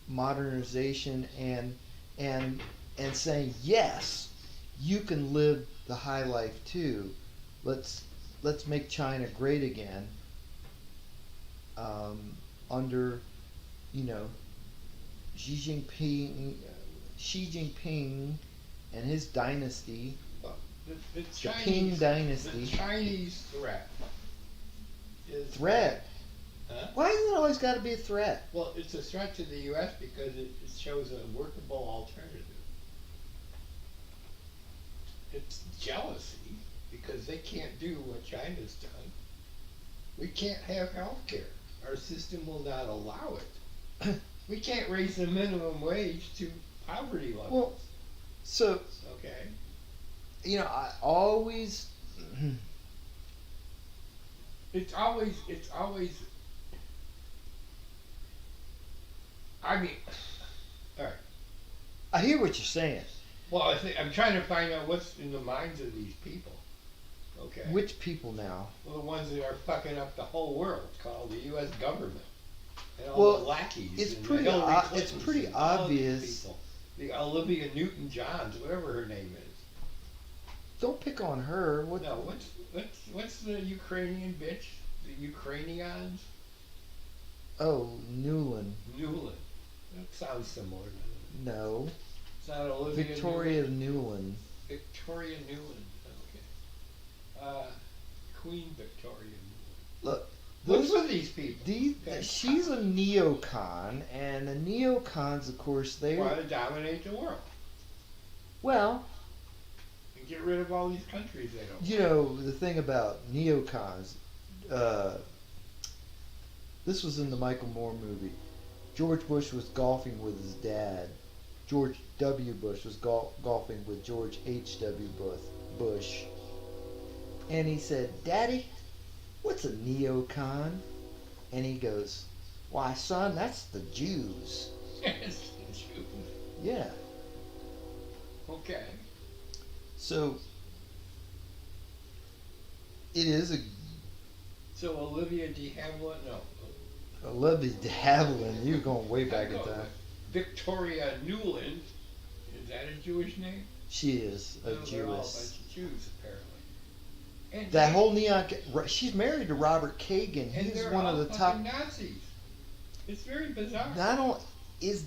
modernization and saying yes, you can live the high life too. Let's make China great again. Under Xi Jinping and his dynasty, the the Chinese, Ping dynasty. The Chinese threat is Threat? Huh? Why has it always got to be a threat? Well, it's a threat to the U.S. because it shows a workable alternative. It's jealousy because they can't do what China's done. We can't have health care. Our system will not allow it. We can't raise the minimum wage to poverty levels. Well, so Okay. I always. It's always. I mean, all right. I hear what you're saying. Well, I'm trying to find out what's in the minds of these people. Okay. Which people now? Well, the ones that are fucking up the whole world, called the U.S. government, and all Well, the lackeys. it's and pretty the Hillary o- Clintons it's pretty and all these obvious. people. The Olivia Newton-Johns, whatever her name is. Don't pick on her. What? No, what's the Ukrainian bitch? The Ukrainians? Oh, Newland. Newland. That sounds similar. Doesn't it? No, It's not Olivia Victoria Newland. Newland. Victoria Newland. Okay. Queen Victoria Newland. Look, What's those with these people? Okay. she's a neocon, and the neocons, of course, they Want to dominate the world well, and get rid of all these countries they don't. you know, the thing about neocons. This was in the Michael Moore movie. George Bush was golfing with his dad. George W. Bush was golfing with George H.W. Bush. And he said, "Daddy, what's a neocon?" And he goes, "Why, son, that's the Jews." Yes, the Jews. Yeah. Okay. So, it is a So Olivia de Havilland, no. Olivia de Havilland. You're going way back in I go time. with Victoria Newland. Is that a Jewish name? She is a No, they're all a bunch Jewess. of Jews, apparently. And That they- whole neon. She's married to Robert Kagan. and He's they're one all of the top. fucking Nazis. It's very bizarre. Not only is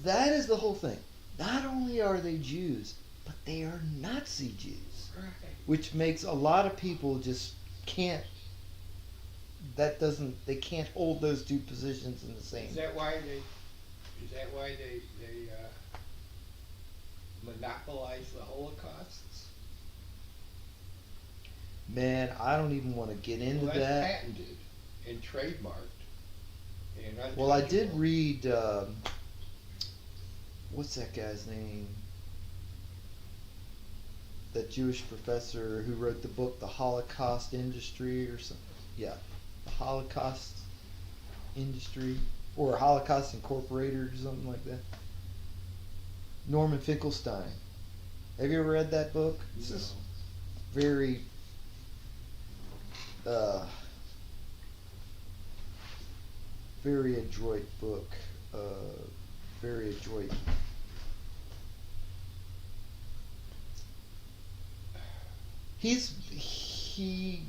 the whole thing. Not only are they Jews, but they are Nazi Jews, Right. which makes a lot of people just can't. That doesn't. They can't hold those two positions in the same. Is that why they monopolize the Holocausts? Man, I don't even want to get into Well, that's that. patented and trademarked and Well, I did untouchable. read. What's that guy's name? That Jewish professor who wrote the book, The Holocaust Industry, or something. Yeah, The Holocaust Industry, or Holocaust Incorporated, or something like that. Norman Finkelstein. Have you ever read that book? It's this very very adroit book. Very adroit. He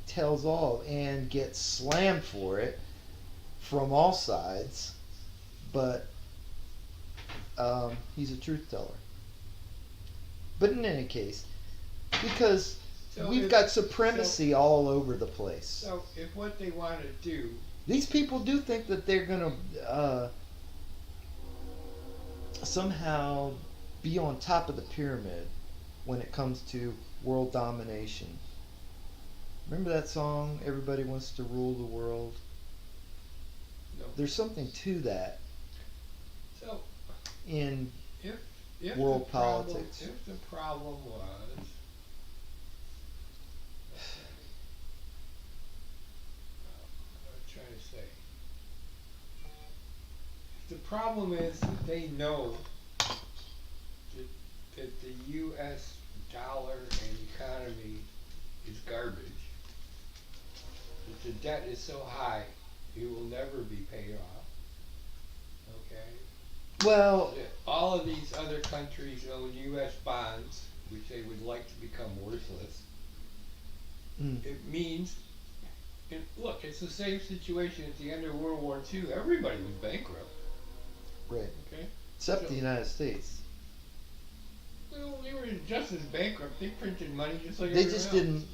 tells all and gets slammed for it from all sides, but he's a truth teller. But in any case, because So we've if- got supremacy all over the place. So if what they want to do, These people do think that they're going to somehow be on top of the pyramid when it comes to world domination. Remember that song, Everybody Wants to Rule the World? no. There's something to that So in if World the problem, politics. if the problem was, I'm trying to say, if the problem is that they know that the U.S. dollar and economy is garbage, that the debt is so high it will never be paid off. Okay. well, That all of these other countries own U.S. bonds, which they would like to become worthless. mm, It means, and look, it's the same situation at the end of World War II. Everybody was bankrupt. right, Okay. except the United States. Well, they were just as bankrupt. They printed money just like They everyone just else. didn't.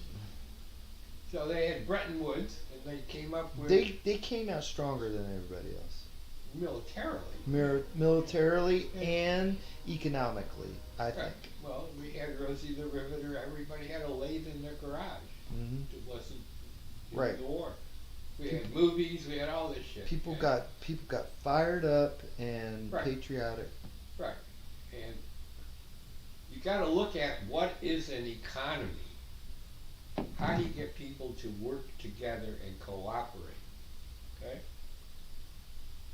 So they had Bretton Woods, and they came up with They came out stronger than everybody else, militarily. militarily Yeah. and economically. I Right. think. Well, we had Rosie the Riveter. Everybody had a lathe in their garage. hmm It wasn't Right. the war. We had movies. We had all this shit. People and- got fired up and Right. patriotic. Right. And you got to look at what is an economy. How do you get people to work together and cooperate? Okay?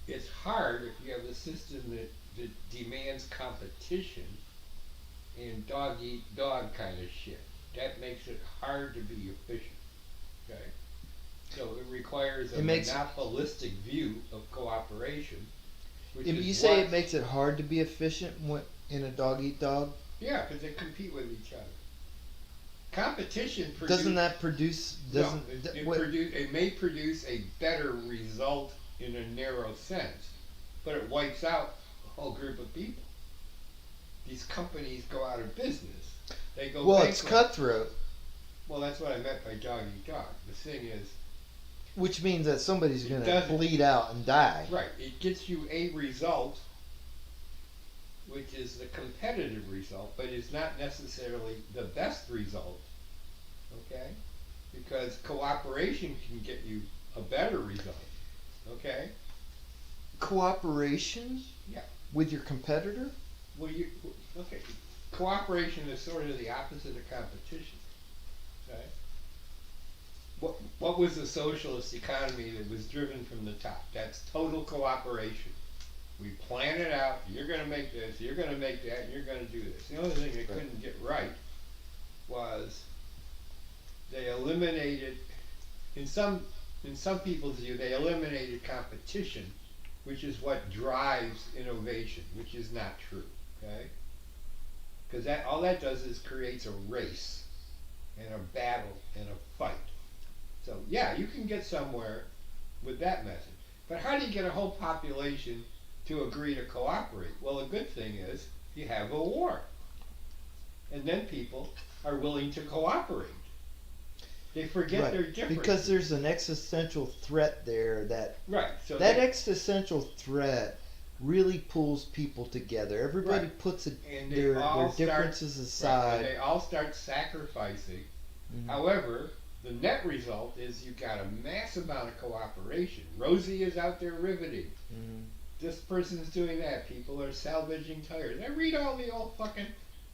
It's hard if you have a system that demands competition and dog eat dog kind of shit. That makes it hard to be efficient. Okay? So it requires a It makes- monopolistic view of cooperation. Which If is you say what- it makes it hard to be efficient in a dog eat dog, Yeah, because they compete with each other. Competition doesn't that produce? Doesn't no, th- it, what- it may produce a better result in a narrow sense, but it wipes out a whole group of people. These companies go out of business. They go well, bankrupt. it's cutthroat, Well, that's what I meant by dog eat dog. The thing is, which means that somebody's It going to doesn't- bleed out and die. right, it gets you a result, which is the competitive result, but is not necessarily the best result. Okay? Because cooperation can get you a better result. Okay? Cooperation. Yeah. With your competitor. Well, okay. Cooperation is sort of the opposite of competition. Okay? What was the socialist economy that was driven from the top? That's total cooperation. We plan it out. You're going to make this. You're going to make that. And you're going to do this. The only thing they couldn't get right was they eliminated, in some people's view, they eliminated competition, which is what drives innovation, which is not true. Okay? Because all that does is creates a race and a battle and a fight. So yeah, you can get somewhere with that method. But how do you get a whole population to agree to cooperate? Well, a good thing is you have a war. And then people are willing to cooperate. They forget their differences. Because there's an existential threat there that right. So that they, existential threat really pulls people together. Everybody Right. puts and their all differences start, aside. and they all start sacrificing. Mhm. However, the net result is you've got a mass amount of cooperation. Rosie is out there riveting. Mhm. This person's doing that. People are salvaging tires. I read all the old fucking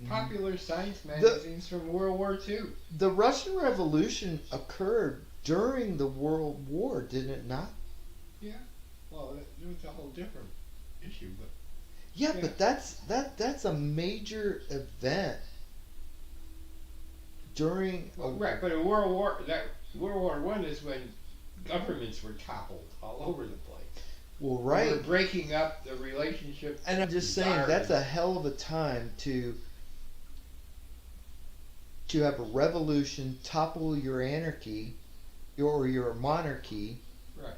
popular science magazines from World War II. The Russian Revolution occurred during the World War, didn't it not? Yeah. Well, it was a whole different issue, but Yeah, Yeah. but that's a major event during right. But in World War I is when governments were toppled all over the place. well, We right. were breaking up the relationship. And I'm just saying that's a hell of a time to have a revolution, topple your anarchy, your monarchy, right.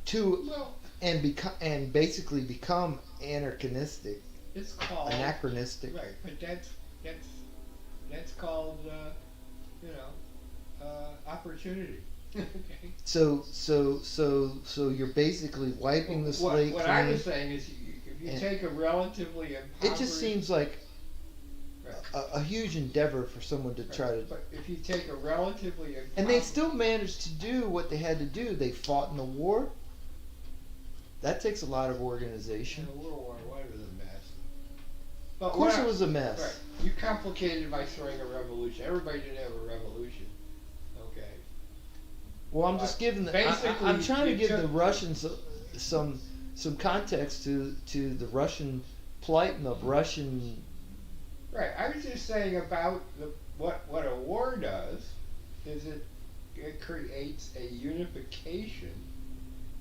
to Well, and basically become anachronistic, it's called anachronistic. right. But that's called opportunity. Okay. So you're basically wiping the slate What clean. I was saying is, if you And- take a relatively impoverished, It just seems like right, a huge endeavor for someone to right. try to. But if you take a relatively And they still managed to do what they had to do. They fought in the war. That takes a lot of organization. World War I was a mess. But Of course, what it was a mess. Right. You complicated it by throwing a revolution. Everybody didn't have a revolution. Okay. Well, I'm just giving. Basically, I'm trying to you give took- the Russians some context to the Russian plight and the Russian. Right. I was just saying about what a war does is it creates a unification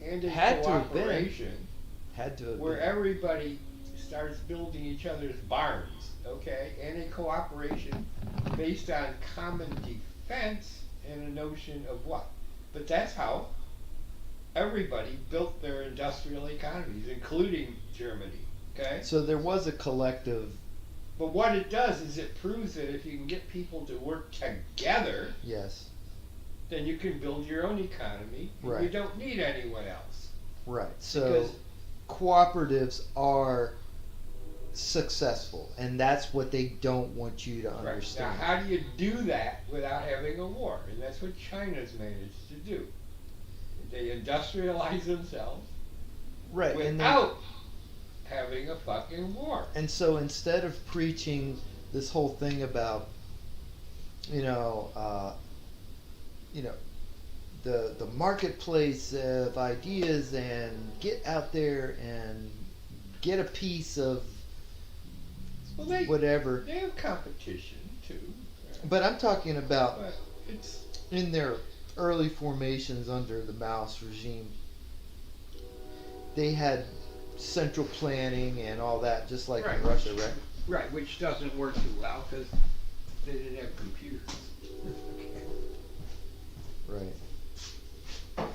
and a Had to have been. cooperation Had to have where been. everybody starts building each other's barns, okay, and a cooperation based on common defense and a notion of what. But that's how everybody built their industrial economies, including Germany, okay? So there was a collective. But what it does is it proves that if you can get people to work together, Yes. then you can build your own economy. And you Right. don't need anyone else. Right. So Because- cooperatives are successful, and that's what they don't want you to Right. Now, understand. how do you do that without having a war? And that's what China's managed to do. They industrialize themselves Right. And then, without having a fucking war. and so instead of preaching this whole thing about, the marketplace of ideas and get out there and get a piece of Well, they whatever. they have competition too. But I'm talking about But it's in their early formations under the Maoist regime. They had central planning and all that, just like Right. in Russia, right? right, which doesn't work too well because they didn't have computers. Right. I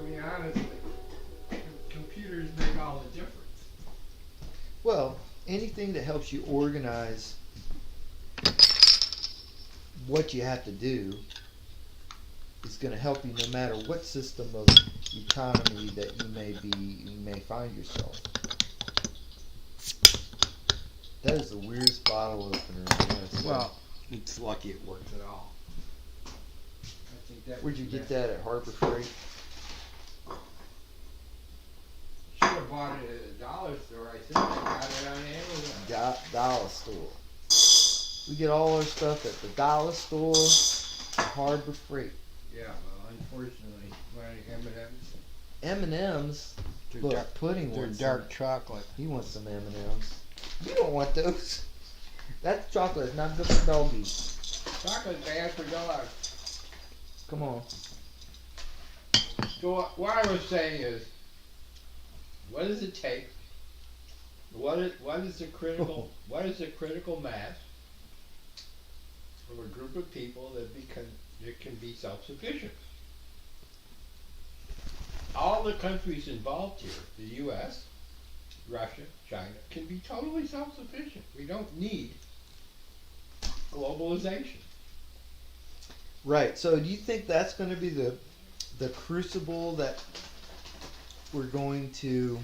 mean, honestly, computers make all the difference. Well, anything that helps you organize what you have to do is going to help you no matter what system of economy that you may find yourself. That is the weirdest bottle opener. I gotta say. Well, it's lucky it works at all. I think that Where'd you was get the that at Harbor Freight? Should have bought it at a dollar store. I think I got it on Amazon. Dollar store. We get all our stuff at the dollar store, Harbor Freight. Yeah, well, unfortunately, my M&M's. M&M's. They're Look, dark- Pudding They're wants dark some. chocolate. He wants some M&M's. You don't want those. That chocolate is not good for doggies. Chocolate bad for dogs. Come on. So what I was saying is, what does it take? What is the critical mass of a group of people that can be self-sufficient? All the countries involved here, the U.S., Russia, China, can be totally self-sufficient. We don't need globalization. Right. So do you think that's going to be the crucible that we're going to...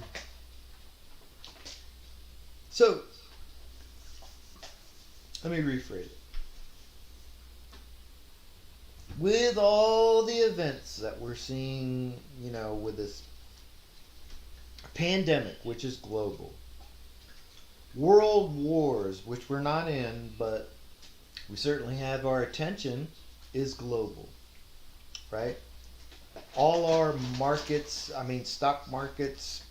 So, let me rephrase it. With all the events that we're seeing, with this pandemic, which is global, world wars, which we're not in, but we certainly have our attention, is global, right? All our markets, stock markets,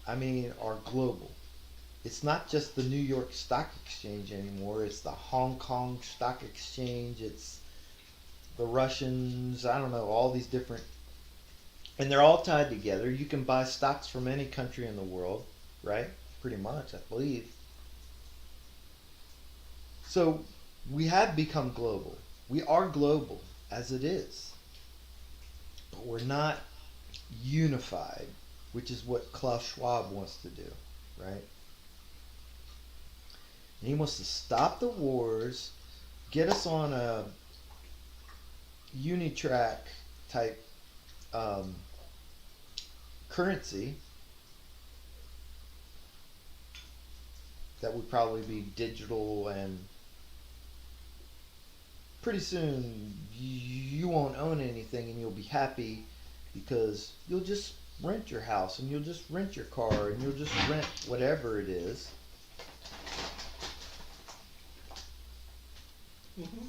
are global. It's not just the New York Stock Exchange anymore. It's the Hong Kong Stock Exchange. It's the Russians. I don't know, all these different... And they're all tied together. You can buy stocks from any country in the world, right? Pretty much, I believe. So we have become global. We are global as it is. But we're not unified, which is what Klaus Schwab wants to do, right? And he wants to stop the wars, get us on a unitrack type currency that would probably be digital, and pretty soon you won't own anything and you'll be happy because you'll just rent your house and you'll just rent your car and you'll just rent whatever it is. Mm-hmm.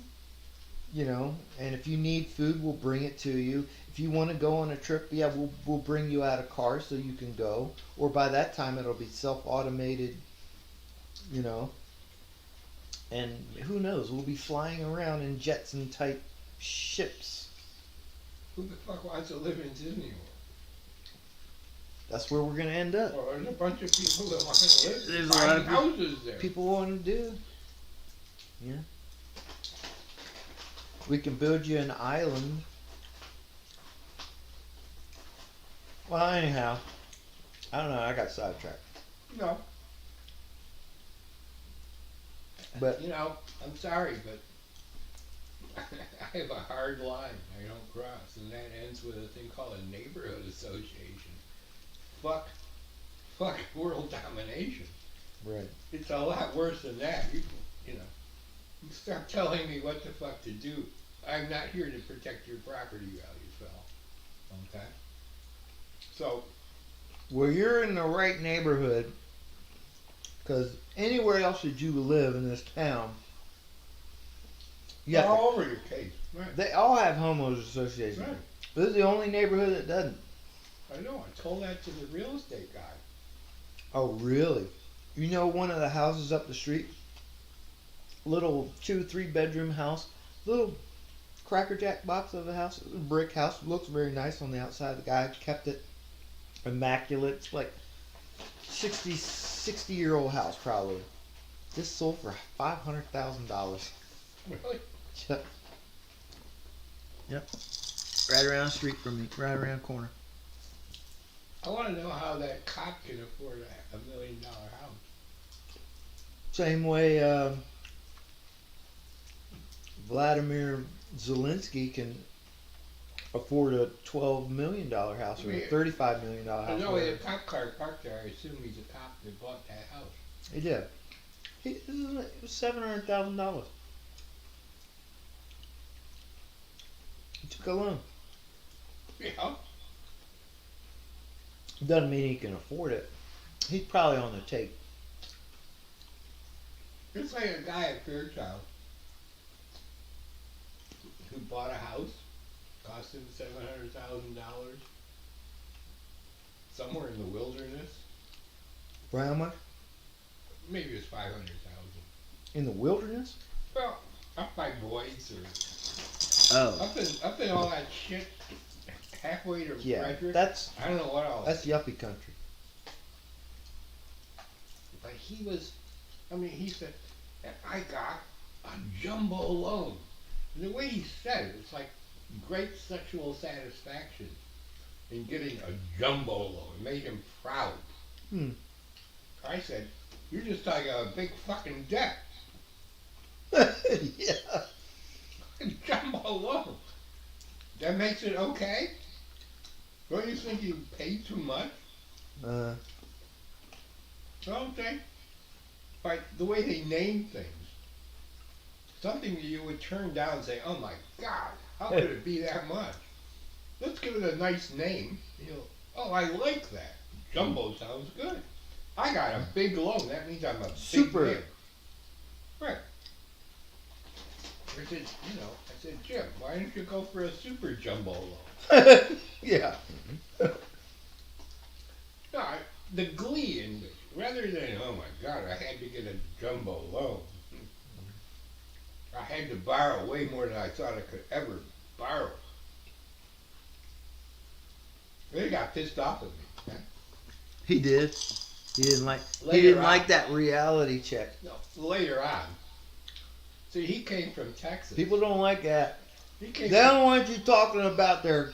And if you need food, we'll bring it to you. If you want to go on a trip, yeah, we'll bring you out a car so you can go. Or by that time, it'll be self-automated, And who knows? We'll be flying around in Jetson-type ships. Who the fuck wants to live in Disney World? That's where we're going to end up. Well, there's a bunch of people that want to live there. There's a lot of houses there. People want to do. Yeah. We can build you an island. Well, anyhow, I don't know. I got sidetracked. No. But I'm sorry, but I have a hard line I don't cross, and that ends with a thing called a neighborhood association. Fuck world domination. right. It's a lot worse than that. You start telling me what the fuck to do. I'm not here to protect your property values, fella. Okay? So, Well, you're in the right neighborhood, because anywhere else that you live in this town, they're all over your case. Right. they all have homeowners associations. Right. This is the only neighborhood that doesn't. I know. I told that to the real estate guy. Oh, really? You know, one of the houses up the street, little 2, 3 bedroom house, little Cracker Jack box of a house, a brick house, looks very nice on the outside. The guy kept it immaculate. It's like 60-year-old house probably. This sold for $500,000. Really? Yep. Yep. Right around the street from me, right around the corner. I want to know how that cop can afford a $1 million house. Same way Vladimir Zelensky can afford a $12 million house or a $35 million I house. know the cop car parked there. I assume he's a cop that bought that house. He did. It was $700,000. He took a loan. Yeah. Doesn't mean he can afford it. He's probably on the take. It's like a guy at Fairchild who bought a house, cost him $700,000, somewhere in the wilderness. For how much? Maybe it was 500,000. In the wilderness? Well, up by Boyd's or Oh. up in all that shit, halfway to Yeah, Frederick. that's I don't know what else. yuppie country. But he was, I mean, he said, "And I got a jumbo loan." And the way he said it, it's like great sexual satisfaction in getting a jumbo loan. It made him proud. Hmm. I said, "You're just talking about a big fucking debt." Yeah. A jumbo loan. That makes it okay? Don't you think you paid too much? Don't they? But the way they name things, something that you would turn down and say, "Oh my God, how could it be that much? Let's give it a nice name." You know, "Oh, I like that. Jumbo sounds good. I got a big loan. That means I'm a big Super. man." Right. I said, "Jim, why don't you go for a super jumbo loan?" Yeah. No, the glee in it, rather than, "Oh my God, I had to get a jumbo loan. I had to borrow way more than I thought I could ever borrow." They got pissed off at me. Huh? He did. He didn't like. Later he didn't on. like that reality check. No, later on. See, he came from Texas. People don't like that. He came They don't want you talking about their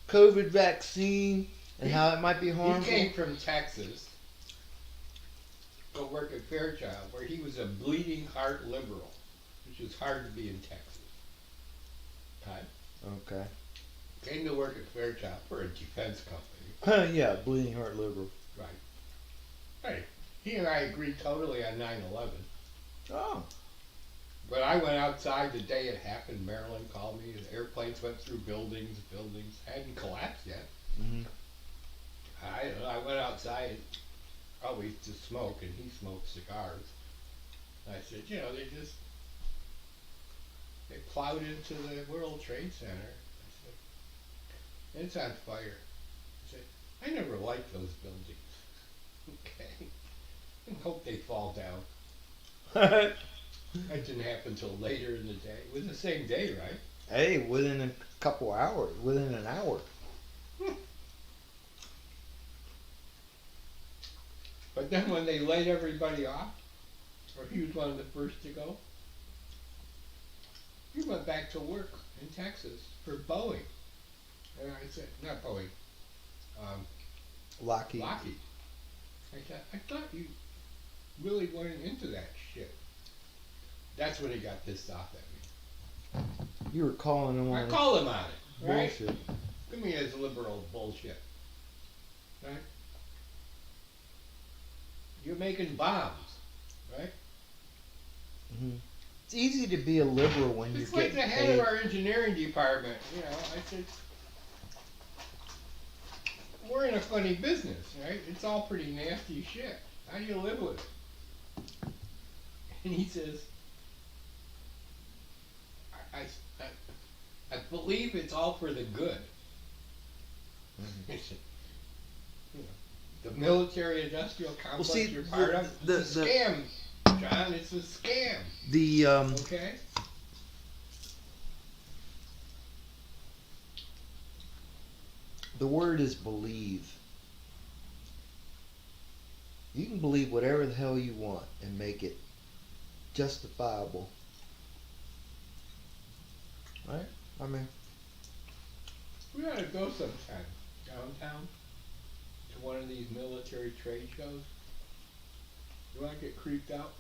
COVID vaccine and how it might be He harmful. came from Texas to work at Fairchild, where he was a bleeding heart liberal, which is hard to be in Texas. Right? Okay. Came to work at Fairchild for a defense company. Yeah, bleeding heart liberal. Right. Hey, he and I agreed totally on 9/11. Oh. But I went outside the day it happened. Marilyn called me. The airplanes went through buildings. Hadn't collapsed yet. Hmm. I went outside, always to smoke, and he smoked cigars. I said, they plowed into the World Trade Center. I said, "It's on fire." I said, "I never liked those buildings." Okay. I hope they fall down. That didn't happen until later in the day. It was the same day, right? Hey, within a couple hours, within an hour. But then when they laid everybody off, or he was one of the first to go, he went back to work in Texas for Boeing. And I said, not Boeing, Lockheed. Lockheed. I said, "I thought you really weren't into that shit." That's when he got pissed off at me. You were calling him I on called him on it, right? bullshit. Give me his liberal bullshit, right? You're making bombs, right? Hmm. It's easy to be a liberal when It's you're like getting the head paid. of our engineering department, I said, "We're in a funny business, right? It's all pretty nasty shit. How do you live with it?" And he says, I believe it's all for the good." Mhm. I said, The military-industrial complex see, you're part of? It's a scam, John. It's a scam. The Okay? the word is believe. You can believe whatever the hell you want and make it justifiable. Right? I mean, We ought to go sometime downtown to one of these military trade shows. You want to get creeped out?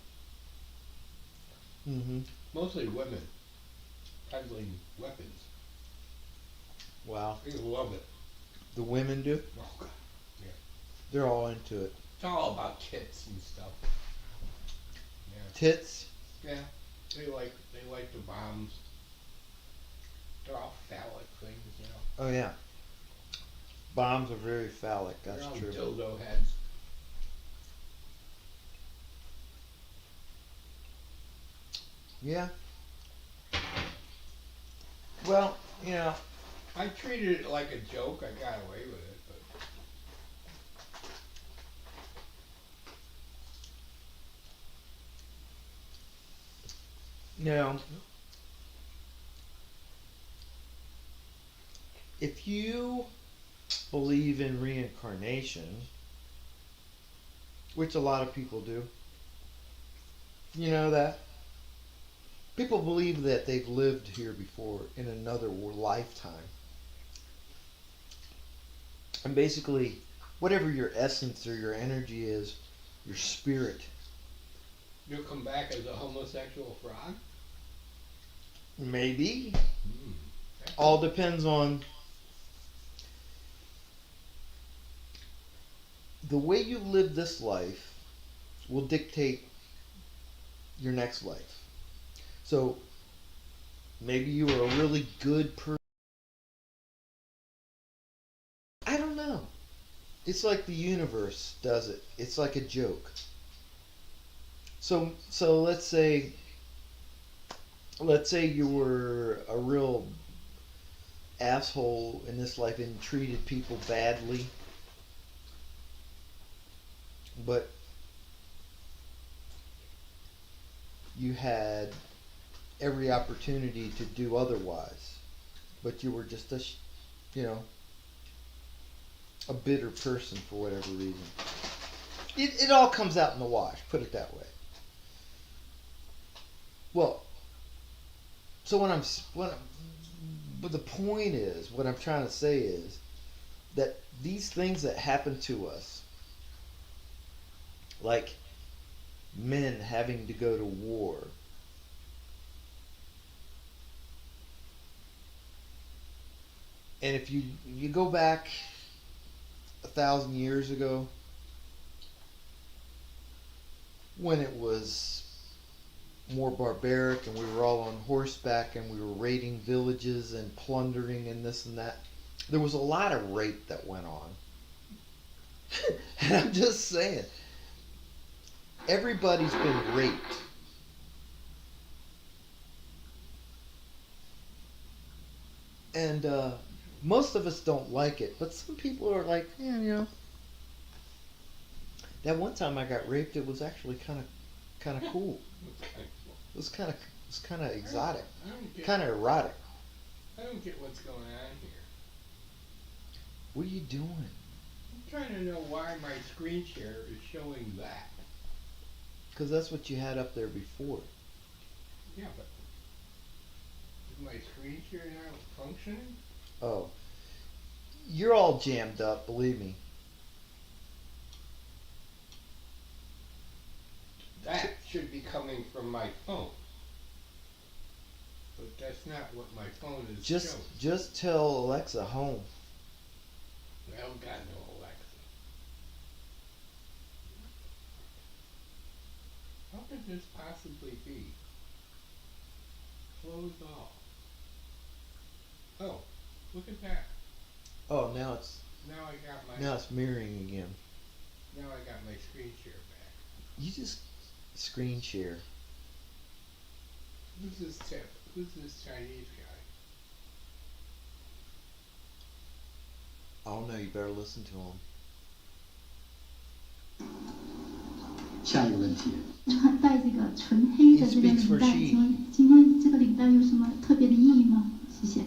mm-hmm. Mostly women peddling weapons. Wow. They love it. The women do? Oh, God. They're all into it. It's all about tits and stuff. Yeah. Tits? Yeah. They like the bombs. They're all phallic things, you know. Oh, yeah. Bombs are very phallic, that's They're all true. dildo heads. Yeah. Well, you know, I treated it like a joke. I got away with it, but now, if you believe in reincarnation, which a lot of people do, you know that? People believe that they've lived here before in another lifetime. And basically, whatever your essence or your energy is, your spirit, you'll come back as a homosexual frog? maybe, Mm. all depends on the way you live this life will dictate your next life. So maybe you were a really good person. I don't know. It's like the universe does it. It's like a joke. So let's say you were a real asshole in this life and treated people badly. But you had every opportunity to do otherwise, but you were just a bitter person for whatever reason. It all comes out in the wash, put it that way. Well, so but the point is, what I'm trying to say is that these things that happen to us, like men having to go to war, and if you go back 1,000 years ago, when it was more barbaric and we were all on horseback and we were raiding villages and plundering and this and that, there was a lot of rape that went on. And I'm just saying, everybody's been raped. And most of us don't like it, but some people are like, yeah, you know. That one time I got raped, it was actually kind of cool. It was kind of exotic, kind of erotic. I don't get what's going on here. What are you doing? I'm trying to know why my screen share is showing that. Because that's what you had up there before. Yeah, but is my screen share not functioning? Oh, you're all jammed up, believe me. That should be coming from my phone. But that's not what my phone is showing. Just tell Alexa home. I haven't got no Alexa. How could this possibly be? Close all. Oh, look at that. Oh, now it's mirroring again. Now I got my screen share back. You just screen share. Who's this tip? Who's this Chinese guy? I don't know. You better listen to him. 下一个问题，穿戴这个纯黑的这个 He speaks for 领带， she. 请问今天这个领带有什么特别的意义吗？谢谢。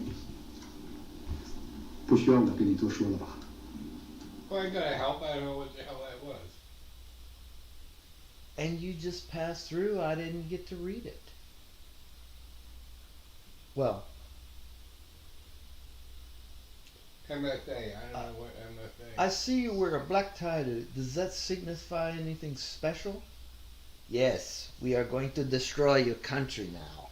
不需要我跟你多说了吧？ Well, I gotta help. I don't know what the hell that was. And you just passed through. I didn't get to read it. Well, MFA. I don't know what MFA. I see you wear a black tie. Does that signify anything special? Yes, we are going to destroy your country now.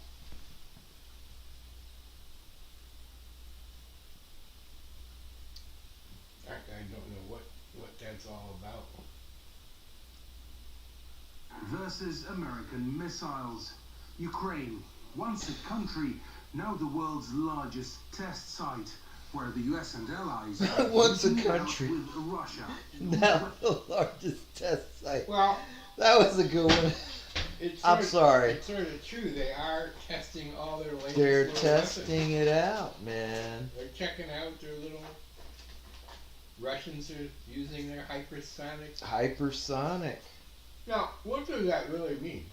I don't know what that's all about. Versus American missiles. Ukraine, once a country, now the world's largest test site, where the US and allies are Once a duking it out country. with Russia. Now the largest test site. Well, That was a good one. it's I'm sorry. It's sort of true. They are testing all their latest They're little testing weapons. it out, man. They're checking out their little. Russians are using their hypersonic. Hypersonic. Now, what does that really mean?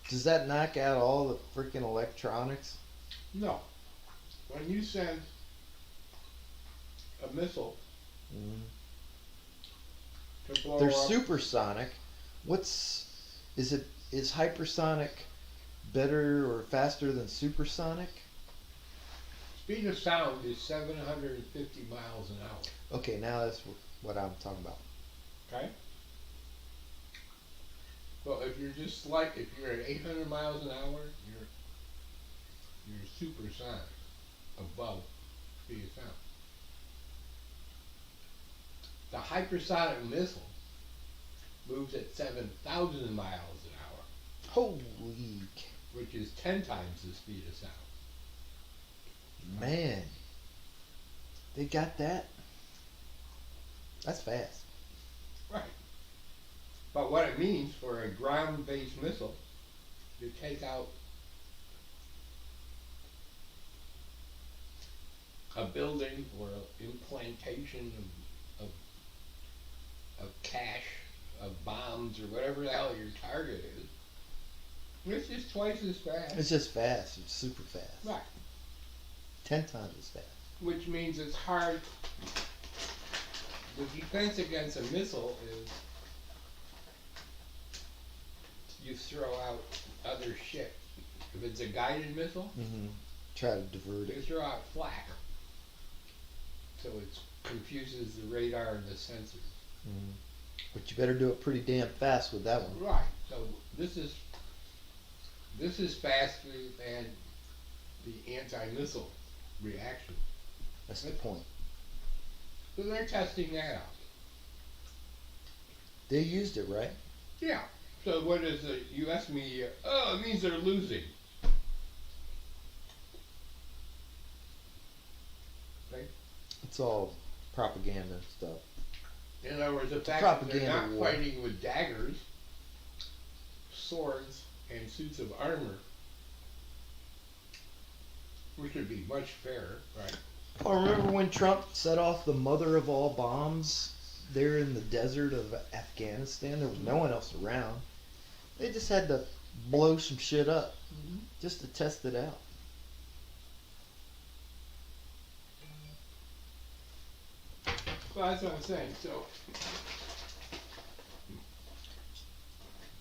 Does that knock out all the freaking electronics? No. When you send a missile Mm. to blow They're up, supersonic. Is hypersonic better or faster than supersonic? speed of sound is 750 miles an hour. Okay, now that's what I'm talking about. Okay. Well, if you're if you're at 800 miles an hour, you're supersonic, above speed of sound. The hypersonic missile moves at 7,000 miles an hour, Holy which is 10 times the speed of sound. man. They got that? That's fast. Right. But what it means for a ground-based missile, you take out a building or an implantation of cache, of bombs, or whatever the hell your target is. It's just twice as fast. It's just fast. It's super fast. Right. 10 times as fast. Which means it's hard. The defense against a missile is you throw out other shit. If it's a guided missile, Mm-hmm. Try to divert you it. throw out flak. So it confuses the radar and the sensors. Mm. But you better do it pretty damn fast with that one. Right. So this is faster than the anti-missile reaction. That's the point. So they're testing that out. They used it, right? Yeah. So what is the U.S. media? Oh, it means they're losing. Right? It's all propaganda stuff. In other words, the fact that they're propaganda not war. fighting with daggers, swords, and suits of armor, which would be much fairer, right? Oh, remember when Trump set off the mother of all bombs there in the desert of Afghanistan? There was no one else around. They just had to blow some shit up just to test it out. Well, that's what I'm saying. So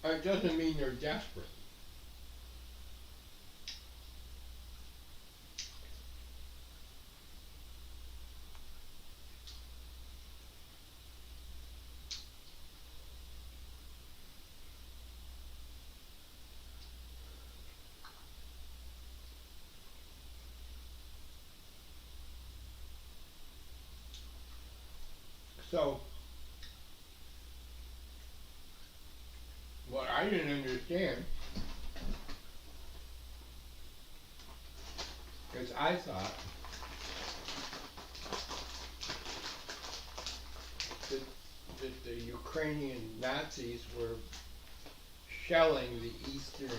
it doesn't mean they're desperate. So what I didn't understand is I thought that the Ukrainian Nazis were shelling the Eastern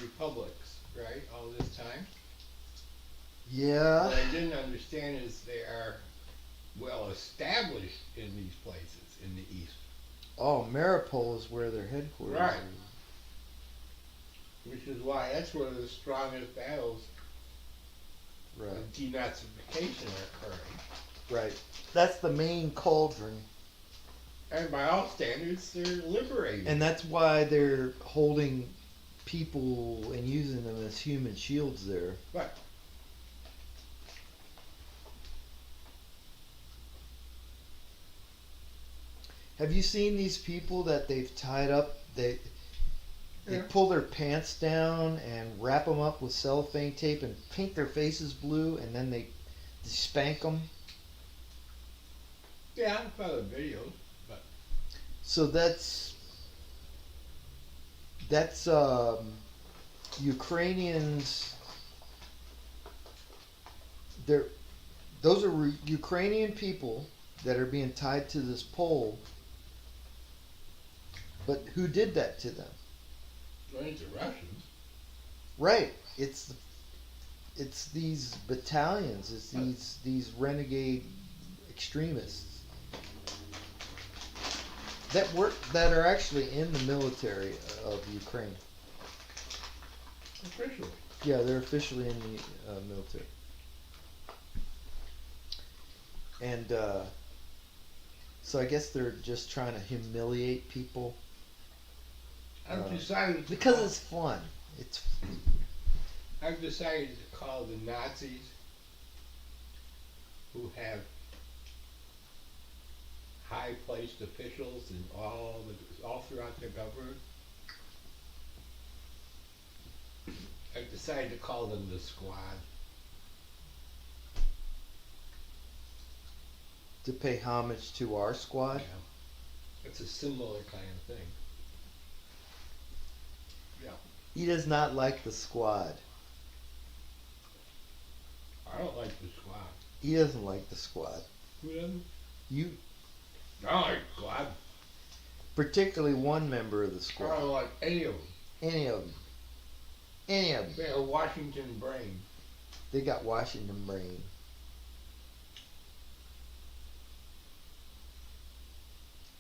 republics, right, all this time. Yeah. What I didn't understand is they are well established in these places, in the east. Oh, Mariupol is where their headquarters Right. is. Which is why that's one of the strongest battles Right. of denazification are occurring. Right. That's the main cauldron. And by all standards, they're liberated. And that's why they're holding people and using them as human shields there. Right. Have you seen these people that they've tied up? They Yeah. pull their pants down and wrap them up with cellophane tape and paint their faces blue, and then they spank them. Yeah, I saw the videos. So that's Ukrainians. Those are Ukrainian people that are being tied to this pole. But who did that to them? Joined the Russians. Right. It's these battalions. It's these renegade extremists that are actually in the military of Ukraine. Officially. Yeah, they're officially in the military. And so I guess they're just trying to humiliate people I've decided to because call, it's fun. It's I've decided to call the Nazis who have high-placed officials in all throughout the government. I've decided to call them the Squad. to pay homage to our squad. It's a similar kind of thing. Yeah. He does not like the squad. I don't like the Squad. He doesn't like the squad. Who doesn't? You, I don't like the Squad. particularly one member of the I squad. don't like any of them. Any of them. Any of them. They have a Washington brain. They got Washington brain.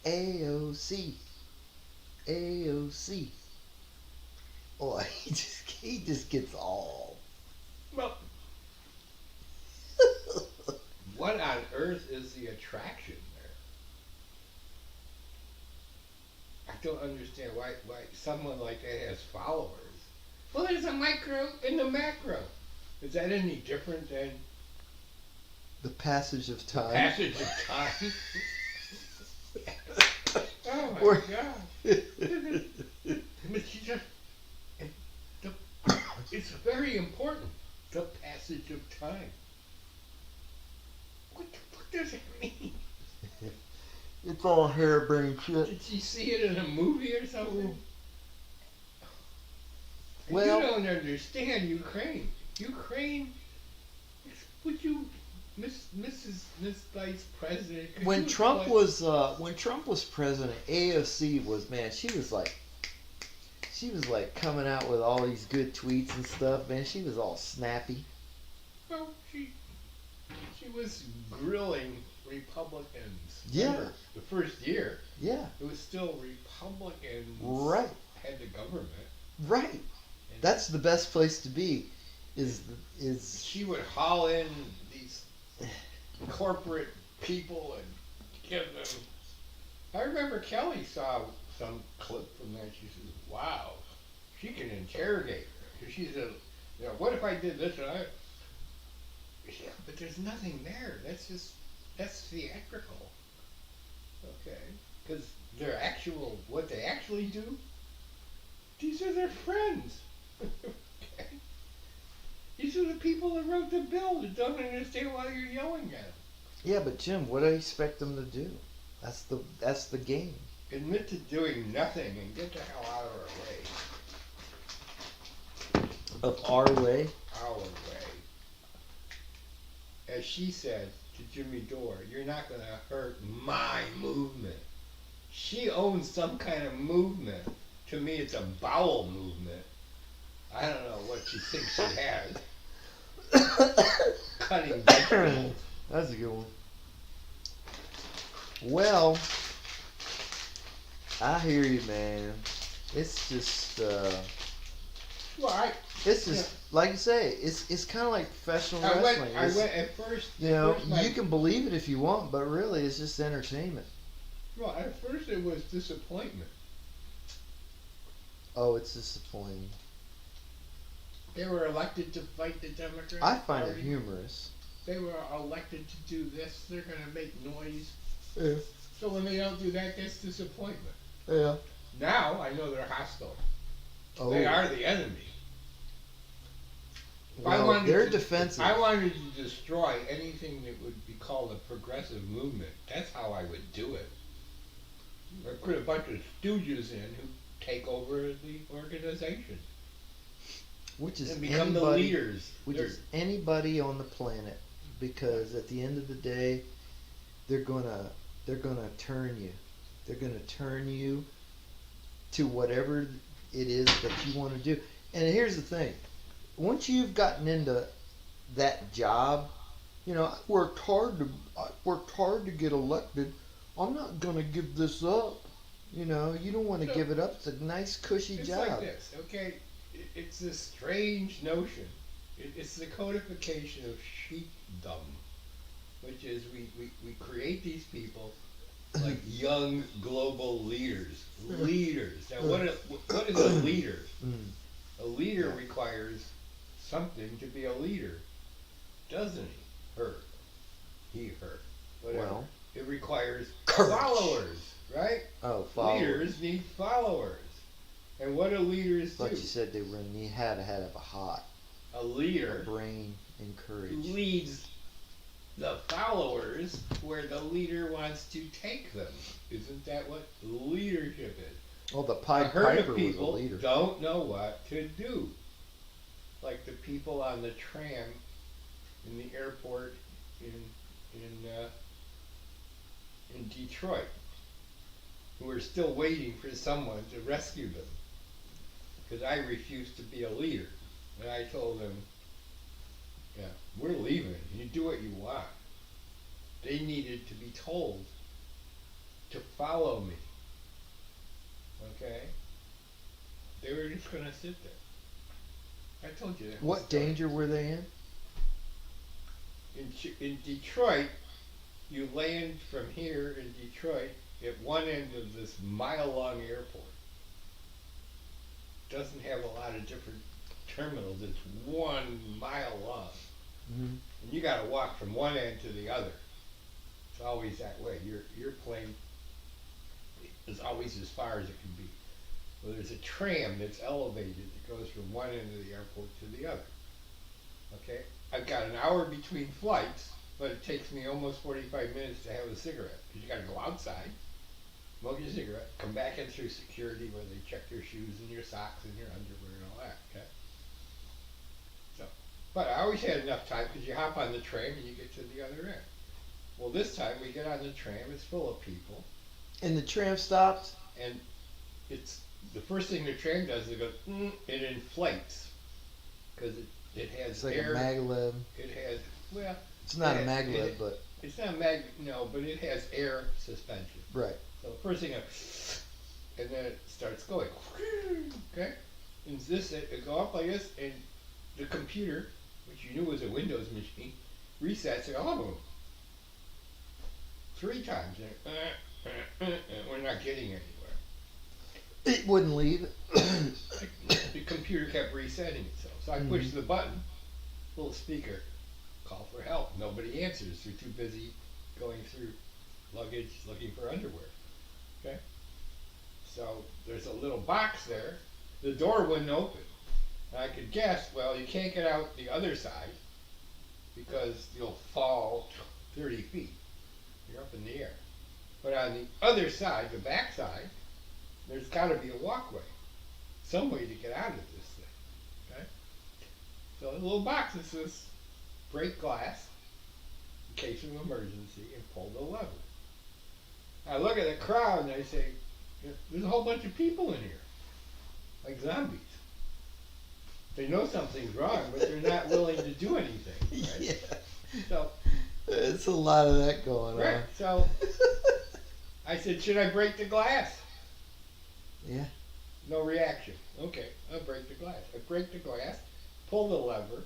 AOC. AOC. Oh, he just gets all. Well, what on earth is the attraction there? I don't understand why someone like that has followers. Well, there's a micro and a macro. Is that any different than The passage of time. passage of time? Oh my Or- God! But she just, it's very important. The passage of time. What the fuck does it mean? It's all harebrained shit. Did she see it in a movie or something? And Well- you don't understand Ukraine. Ukraine, would you, Miss Vice President? could When you Trump explain- was president, AOC was, man, she was like coming out with all these good tweets and stuff, man. She was all snappy. Well, she was grilling Republicans. Yeah. Remember, the first year, Yeah, it was still Republicans right, had the government. right. And That's the best place to be. Is she would haul in these corporate people and give them. I remember Kelly saw some clip from that. She says, "Wow, she can interrogate her." She said, "You know, what if I did this?" And I, yeah, but there's nothing there. That's theatrical. Okay, because what they actually do. These are their friends. Okay. These are the people that wrote the bill that don't understand why you're yelling at them. yeah, but Jim, what do you expect them to do? That's the game. Admit to doing nothing and get the hell out of our way. Of our way. Our way. As she said to Jimmy Dore, you're not going to hurt my movement. She owns some kind of movement. To me, it's a bowel movement. I don't know what she thinks she has. Cutting vegetables. That's a good one. Well, I hear you, man. It's just, Well, it's just like you say. It's kind of like professional I went. wrestling. I It's- went at first. You at know, first my- you can believe it if you want, but really, it's just entertainment. Well, at first it was disappointment. Oh, it's disappointing. They were elected to fight the Democrats. I find it humorous. They were elected to do this. They're going to make noise. Yeah. So when they don't do that, that's disappointment. Yeah. Now I know they're hostile. Oh, They are the enemy. If I well, wanted they're to- defensive. If I wanted to destroy anything that would be called a progressive movement, that's how I would do it. Or put a bunch of stooges in who take over the organization Which is and become the anybody, leaders. which They're- is anybody on the planet, because at the end of the day, they're gonna turn you. They're gonna turn you to whatever it is that you want to do. And here's the thing: once you've gotten into that job, you know, I worked hard to get elected. I'm not gonna give this up. You know, you don't want to No. give it up. It's a nice, cushy It's job. like this, okay? It's this strange notion. It's the codification of sheepdom, which is we create these people like young global leaders. Leaders. Now, what is a leader? Mm. A leader Yeah. requires something to be a leader, doesn't he? Her. He, her. Whatever. Well, It requires courage. followers, right? Oh, followers. Leaders need followers. And what do leaders Like do? you said, they were. You had to have a heart, A a leader brain, and courage. leads the followers where the leader wants to take them. Isn't that what leadership is? Well, the A Pied herd Piper of was a people leader. don't know what to do. Like the people on the tram in the airport in Detroit, who are still waiting for someone to rescue them. Because I refused to be a leader. And I told them, yeah, we're leaving. You do what you want. They needed to be told to follow me. Okay? They were just going to sit there. I told you that. What story. danger were they in? In Detroit, you land from here in Detroit at one end of this mile-long airport. Doesn't have a lot of different terminals. It's 1 mile long. Mm-hmm. And you got to walk from one end to the other. It's always that way. Your plane is always as far as it can be. Well, there's a tram that's elevated that goes from one end of the airport to the other. Okay? I've got an hour between flights, but it takes me almost 45 minutes to have a cigarette. Because you got to go outside, smoke your cigarette, come back in through security where they check your shoes and your socks and your underwear and all that. Okay? So, but I always had enough time because you hop on the tram and you get to the other end. Well, this time we get on the tram, it's full of people, And the tram stopped. and it's the first thing the tram does is it goes, it inflates because it has It's like air. a maglev. It has, well, It's not a Yeah, maglev, it- but it's not no, but it has air suspension. right. So the first thing, and then it starts going, okay? And this, it go up like this, and the computer, which you knew was a Windows machine, resets it all of them. 3 times, and we're not getting anywhere. It wouldn't leave. The computer kept resetting itself. So I pushed Mm-hmm. the button, little speaker, call for help. Nobody answers. They're too busy going through luggage looking for underwear. Okay? So there's a little box there. The door wouldn't open. And I could guess, well, you can't get out the other side because you'll fall 30 feet. You're up in the air. But on the other side, the back side, there's got to be a walkway. Some way to get out of this thing. Okay? So the little box that says break glass in case of emergency and pull the lever. I look at the crowd and I say, there's a whole bunch of people in here. Like zombies. They know something's wrong, but they're not willing to do anything. Right? Yeah. So, It's a lot of that going right. on. So I said, should I break the glass? Yeah. No reaction. Okay, I'll break the glass. I break the glass, pull the lever,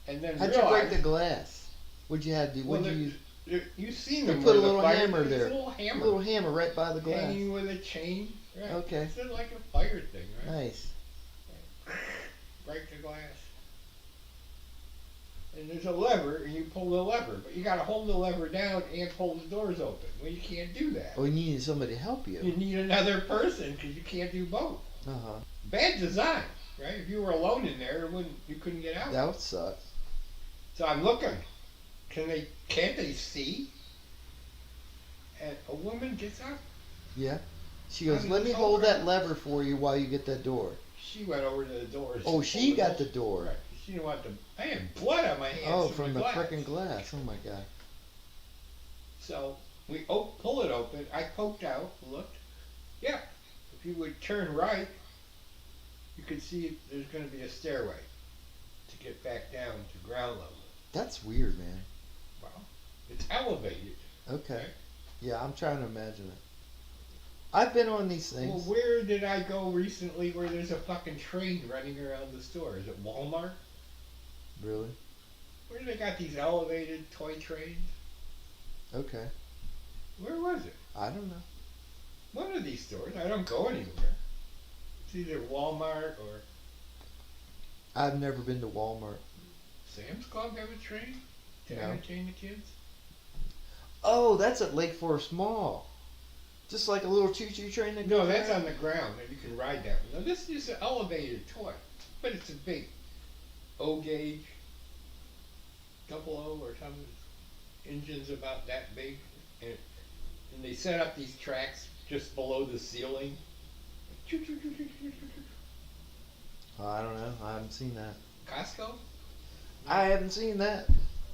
and then How'd you realize. break the glass? What'd you have to do? Well, What'd you use? You've seen You them. put a where the little fire- hammer there's there. A little hammer. A little hammer right by the glass. Hanging with a chain. Right. Okay. It's like a fire thing, right? Nice. Break the glass. And there's a lever, and you pull the lever, but you got to hold the lever down and pull the doors open. Well, you can't do that. Oh, you needed somebody to help You you. need another person because you can't do both. Uh huh. Bad design, right? If you were alone in there, you couldn't get out. That would suck. So I'm looking. Can't they see? And a woman gets up. Yeah. She goes, I "Let me told hold her. that lever for you while you get that door." She went over to the door. and Oh, she pulled got the open. door. Right. She didn't want to. I had blood on my hands. Oh, from the glass. frickin' glass. Oh my god. So we pull it open. I poked out, looked. Yeah, if you would turn right, you could see there's going to be a stairway to get back down to ground level. That's weird, man. Well, it's elevated. Okay. Yeah, I'm trying to imagine it. I've been on these Well, things. where did I go recently where there's a fucking train running around the store? Is it Walmart? Really? Where do they got these elevated toy trains? Okay. Where was it? I don't know. One of these stores. I don't go anywhere. It's either Walmart or I've never been to Walmart. Sam's Club have a train to No. entertain the kids. Oh, that's at Lake Forest Mall. Just like a little choo-choo train that No, goes that's around? on the ground, and you can ride that one. Now, this is an elevated toy, but it's a big O gauge, 00 or something. Engine's about that big, and they set up these tracks just below the ceiling. Oh, I don't know. I haven't seen that. Costco? I haven't seen that.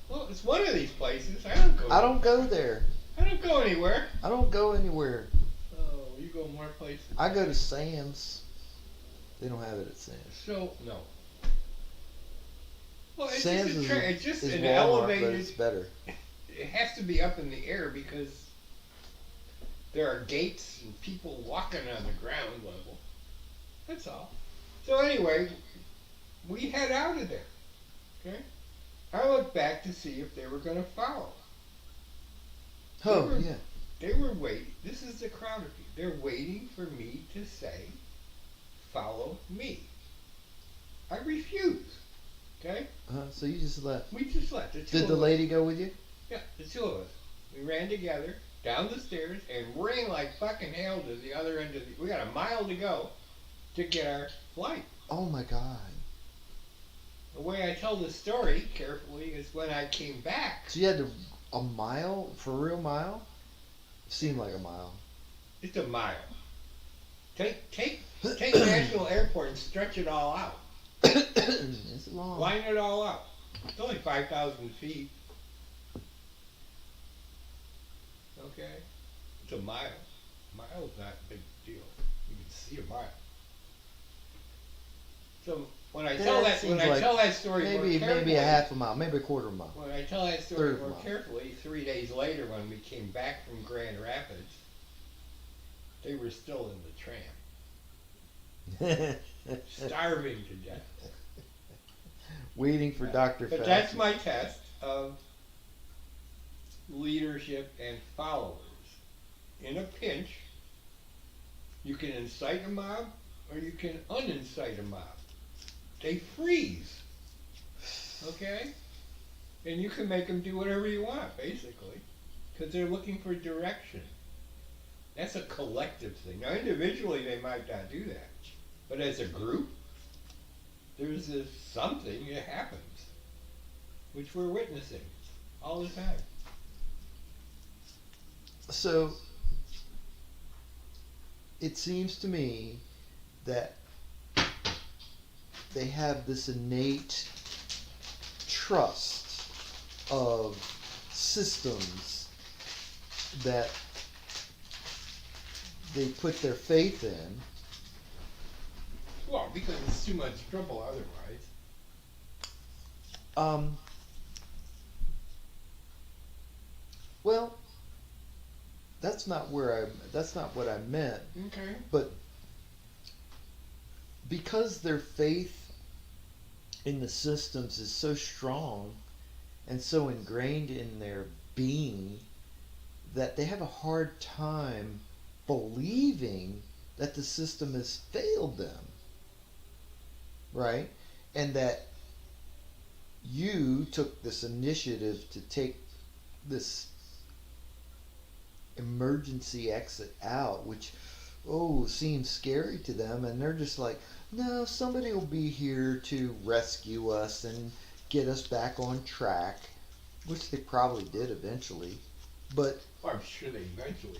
Well, it's one of these places. I don't go. I don't go there. I don't go anywhere. I don't go anywhere. Oh, you go more places. I go to Sam's. They don't have it at Sam's. So no. Well, it's Sam's just it's just is an Walmart, elevated. but it's better. It has to be up in the air because there are gates and people walking on the ground level. That's all. So anyway, we head out of there. Okay. I looked back to see if they were going to follow. Oh, were- yeah. They were waiting. This is the Crowder view. They're waiting for me to say, "Follow me." I refuse. Okay. So you just left. We just left. The two Did of the us. lady go with you? Yeah, the two of us. We ran together down the stairs and ran like fucking hell to the other end of the. We got a mile to go to get our flight. Oh my god. The way I tell the story carefully is when I came back. So you had to a mile for a real mile? Seemed like a mile. It's a mile. Take National Airport and stretch it all out. It's long. Line it all up. It's only 5,000 feet. Okay? It's a mile. A mile's not a big deal. You can see a mile. So when I tell that seems like tell that story more maybe carefully, a half a mile, maybe a quarter of a mile. when I tell that story Third more mile. carefully, 3 days later when we came back from Grand Rapids, they were still in the tram, starving to death. Waiting for Dr. But Fauci. that's my test of leadership and followers. In a pinch, you can incite a mob or you can unincite a mob. They freeze. Okay? And you can make them do whatever you want, basically, because they're looking for direction. That's a collective thing. Now, individually, they might not do that. But as a group, there's this something that happens, which we're witnessing all the time. So it seems to me that they have this innate trust of systems that they put their faith in. Well, because it's too much trouble otherwise. Well, that's not what I meant. Okay. But because their faith in the systems is so strong and so ingrained in their being that they have a hard time believing that the system has failed them, right? And that you took this initiative to take this emergency exit out, which seems scary to them, and they're just like, no, somebody will be here to rescue us and get us back on track, which they probably did eventually. But Or I'm sure they eventually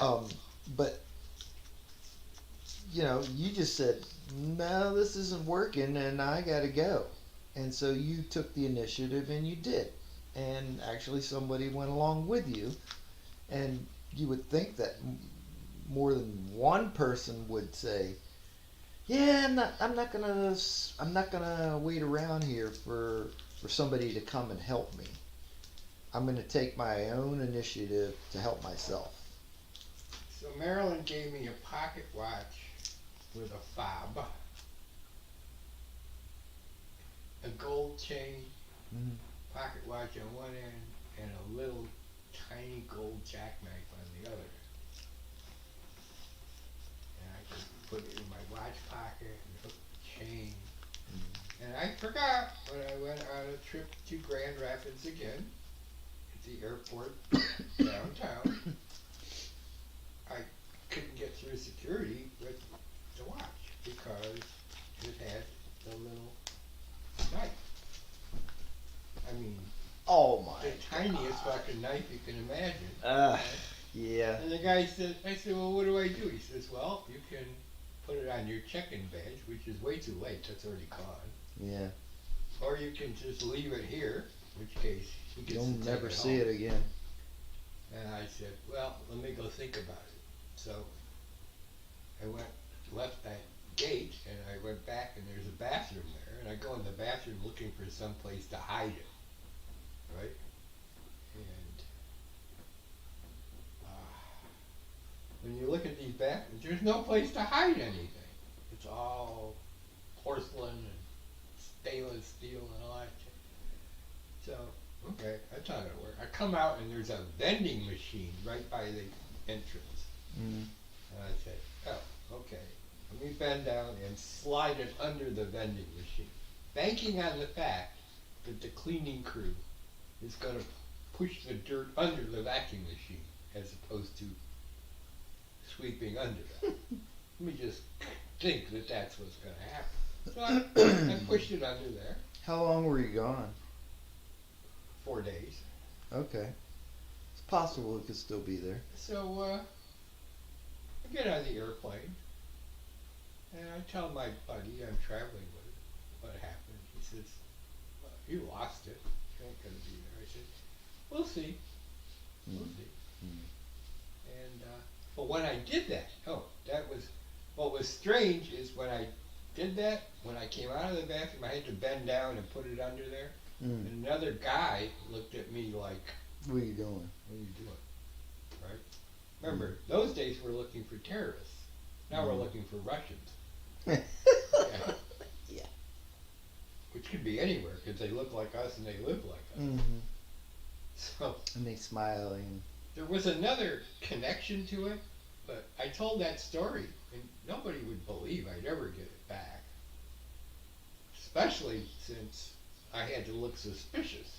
are. but you just said, no, this isn't working and I gotta go. And so you took the initiative and you did. And actually somebody went along with you. And you would think that more than one person would say, yeah, I'm not gonna wait around here for somebody to come and help me. I'm gonna take my own initiative to help myself. So Marilyn gave me a pocket watch with a fob, a gold chain, Mhm. pocket watch on one end, and a little tiny gold jackknife on the other. And I could put it in my watch pocket and hook the chain. And I forgot when I went on a trip to Grand Rapids again, at the airport downtown, I couldn't get through security with the watch because it had the little knife. I mean, Oh my. the tiniest fucking knife you can imagine. Yeah. And the guy said, I said, well, what do I do? He says, well, you can put it on your check-in badge, which is way too late, that's already gone. Yeah. Or you can just leave it here, in which case he gets You'll to take never see home. it again. And I said, well, let me go think about it. So I left that gate, and I went back, and there's a bathroom there, and I go in the bathroom looking for some place to hide it, right? And when you look at these bathrooms, there's no place to hide anything. It's all porcelain and stainless steel and all that shit. So, okay, I thought it'd work. I come out and there's a vending machine right by the entrance. Mm. And I said, oh, okay. Let me bend down and slide it under the vending machine, banking on the fact that the cleaning crew is going to push the dirt under the vacuum machine as opposed to sweeping under it. Let me just think that that's what's going to happen. So I pushed it under there. How long were you gone? 4 days. Okay. It's possible it could still be there. So I get on the airplane, and I tell my buddy I'm traveling with what happened. He says, well, you lost it. You ain't going to be there. I said, we'll see. We'll see. And but when I did that, what was strange is when I did that, when I came out of the bathroom, I had to bend down and put it under there. Mm. And another guy looked at me like, What are you doing? what are you doing? Right? Remember, those days we're looking for terrorists. Now we're looking for Russians. Yeah. Yeah. Which could be anywhere, because they look like us and they live like us. Mm-hmm. So And they smiling. there was another connection to it, but I told that story, and nobody would believe I'd ever get it back. Especially since I had to look suspicious.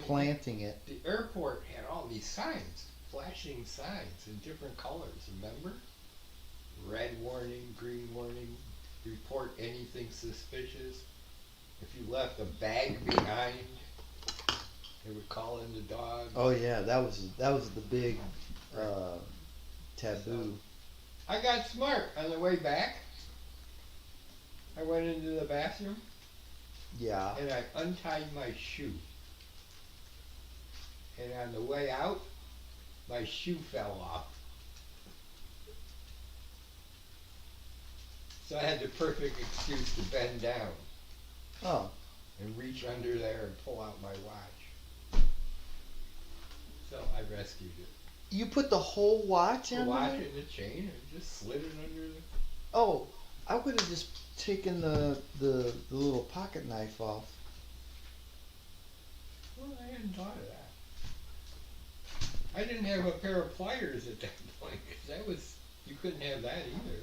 Planting it. The airport had all these signs, flashing signs in different colors, remember? Red warning, green warning, report anything suspicious. If you left a bag behind, they would call in the dog. Oh yeah, that was the big taboo. I got smart on the way back. I went into the bathroom Yeah. and I untied my shoe. And on the way out, my shoe fell off. So I had the perfect excuse to bend down Oh. and reach under there and pull out my watch. So I rescued it. You put the whole watch The in watch there? and the chain and just slid it under the... Oh, I would have just taken the little pocket knife off. Well, I hadn't thought of that. I didn't have a pair of pliers at that point. 'Cause that was, you couldn't have that either.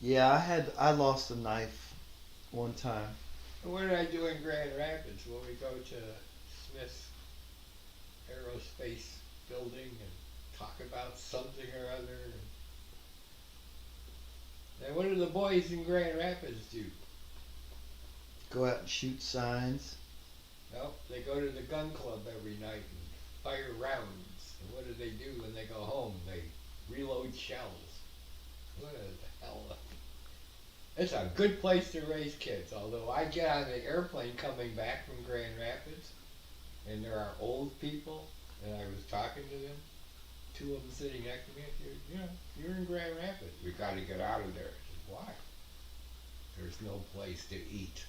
Yeah, I lost a knife one time. What did I do in Grand Rapids when we go to Smith's Aerospace Building and talk about something or other? And what do the boys in Grand Rapids do? Go out and shoot signs. Well, they go to the gun club every night and fire rounds. And what do when they go home? They reload shells. What the hell? It's a good place to raise kids. Although I get on the airplane coming back from Grand Rapids, and there are old people, and I was talking to them, two of them sitting next to me. I said, you know, you're in Grand Rapids. We got to get out of there. I said, why? There's no place to eat.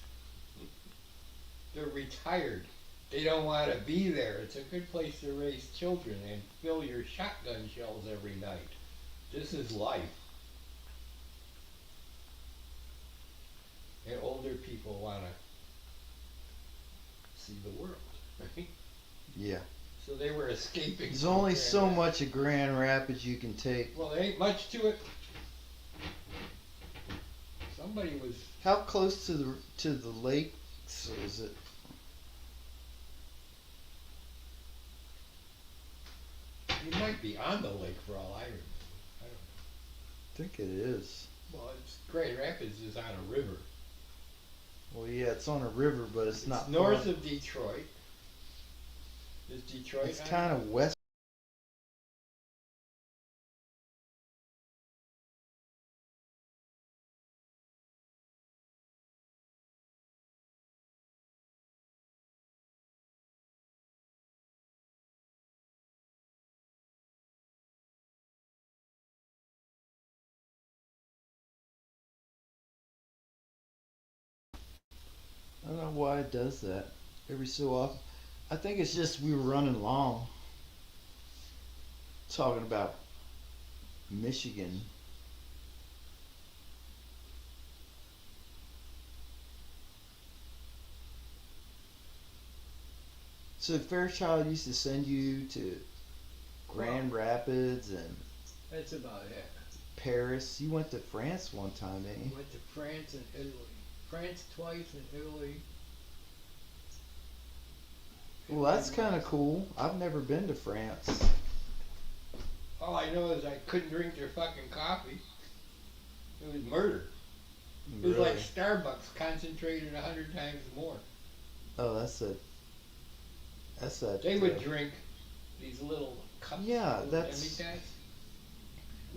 They're retired. They don't want to be there. It's a good place to raise children and fill your shotgun shells every night. This is life. And older people want to see the world, right? Yeah. So they were escaping. There's from only Grand so Rapids. much of Grand Rapids you can take. Well, there ain't much to it. Somebody was. How close to the lakes is it? It might be on the lake for all I remember. I don't I think it is. know. Well, Grand Rapids is on a river. Well, yeah, it's on a river, but it's not north far. of Detroit. Is Detroit? It's on kind of west. I don't know why it does that every so often. I think it's just we were running long. Talking about Michigan. So Fairchild used to send you to Grand Rapids and That's about it. Paris. You went to France one time, didn't you? Went to France and Italy. France twice and Italy. Well, that's kind of cool. I've never been to France. All I know is I couldn't drink their fucking coffee. It was murder. It was like Really? Starbucks concentrated 100 times more. Oh, that's a. They would drink these little cups. Yeah, little that's- demi-tasse.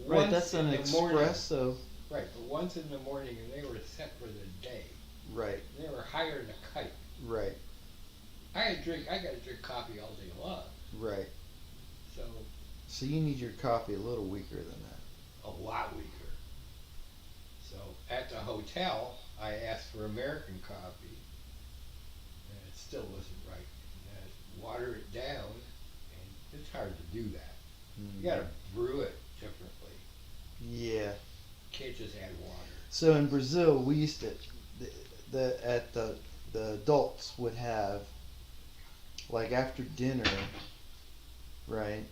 Right, Once that's an in the morning. espresso. Right, but once in the morning, and they were set for the day. Right, They were higher than a kite. right, I gotta drink coffee all day long. right. So So you need your coffee a little weaker than that. a lot weaker. So at the hotel, I asked for American coffee, and it still wasn't right. And I had to water it down, and it's hard to do that. You gotta brew it differently. Yeah. Can't just add water. So in Brazil, we used to, the adults would have, like after dinner, right?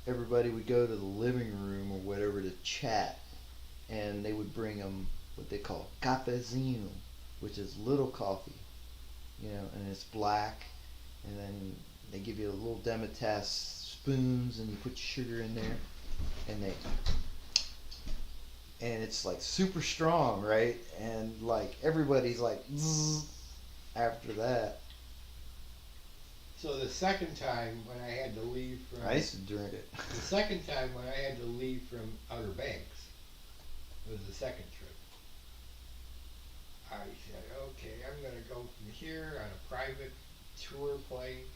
Everybody would go to the living room or whatever to chat, and they would bring them what they call cafezinho, which is little coffee, you know, and it's black, and then they give you a little demitasse spoons, and you put sugar in there, and it's like super strong, right? And like everybody's like zzz after that. So the second time when I had to leave from I used to drink it. the second time when I had to leave from Outer Banks was the second trip. I said, okay, I'm gonna go from here on a private tour plane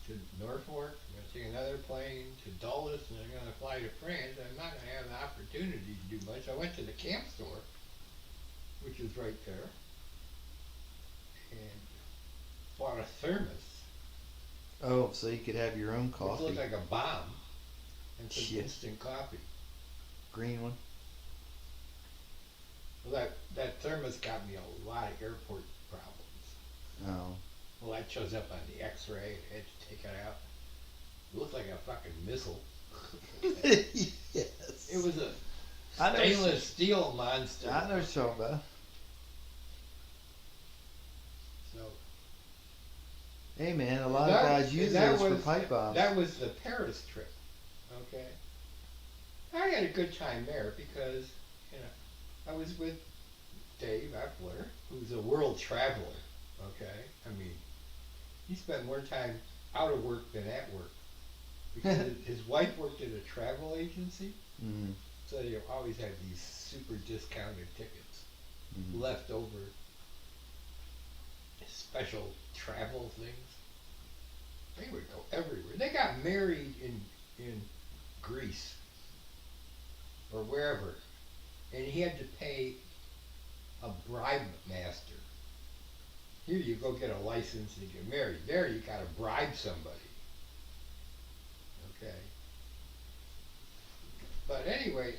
to Norfolk. I'm gonna take another plane to Dulles, and I'm gonna fly to France. I'm not gonna have the opportunity to do much. I went to the camp store, which is right there, and bought a thermos Oh, so you could have your own Which coffee. looked like a bomb. And some Yeah. instant coffee. Green one. Well, that thermos got me a lot of airport problems. Oh. Well, that shows up on the X-ray. I had to take it out. It looked like a fucking missile. Yes. It was a I know what stainless steel monster. I know what you're talking about. So Hey man, a lot that- of guys use that those for was- pipe bombs. That was the Paris trip. Okay. I had a good time there because, you know, I was with Dave Epler, who's a world traveler. Okay. I mean, he spent more time out of work than at work because his wife worked at a travel agency, Mhm. so they always had these super discounted tickets Mhm. left over. Special travel things. They would go everywhere. They got married in Greece or wherever, and he had to pay a bribe master. Here you go get a license and get married. There you gotta bribe somebody. Okay. But anyway,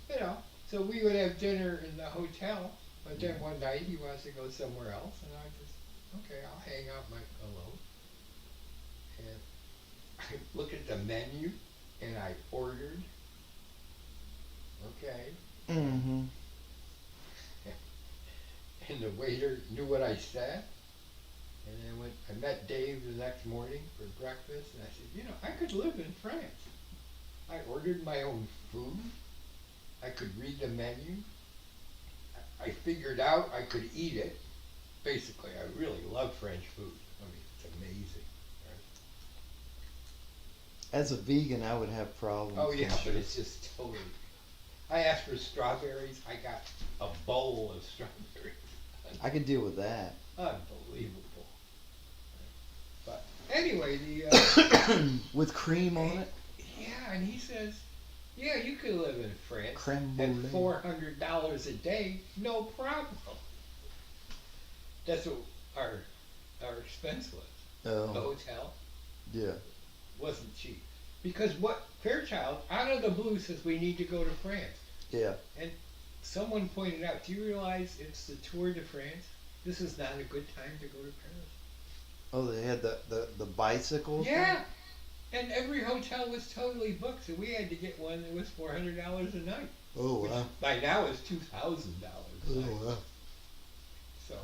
you know, so we would have dinner in the hotel, but then one night he wants to go somewhere else, and I just, okay, I'll hang out alone. And I look at the menu, and I ordered. Okay. Mhm. And the waiter knew what I said. And then I met Dave the next morning for breakfast, and I said, you know, I could live in France. I ordered my own food. I could read the menu. I figured out I could eat it. Basically, I really love French food. I mean, it's amazing. As a vegan, I would have problems. Oh yeah, I'm but sure. it's just totally. I asked for strawberries. I got a bowl of strawberries. I could deal with that. Unbelievable. But anyway, the With cream on it. yeah, and he says, yeah, you could live in France Creme at brulee. $400 a day, no problem. That's what our expense was. The Oh, hotel yeah. wasn't cheap. Because what Fairchild, out of the blue, says we need to go to France. Yeah. Someone pointed out, do you realize it's the Tour de France? This is not a good time to go to Paris. Oh, they had the bicycles. Yeah. And every hotel was totally booked, so we had to get one that was $400 a night. Oh Which wow. by now is $2,000 a night. Oh wow. So,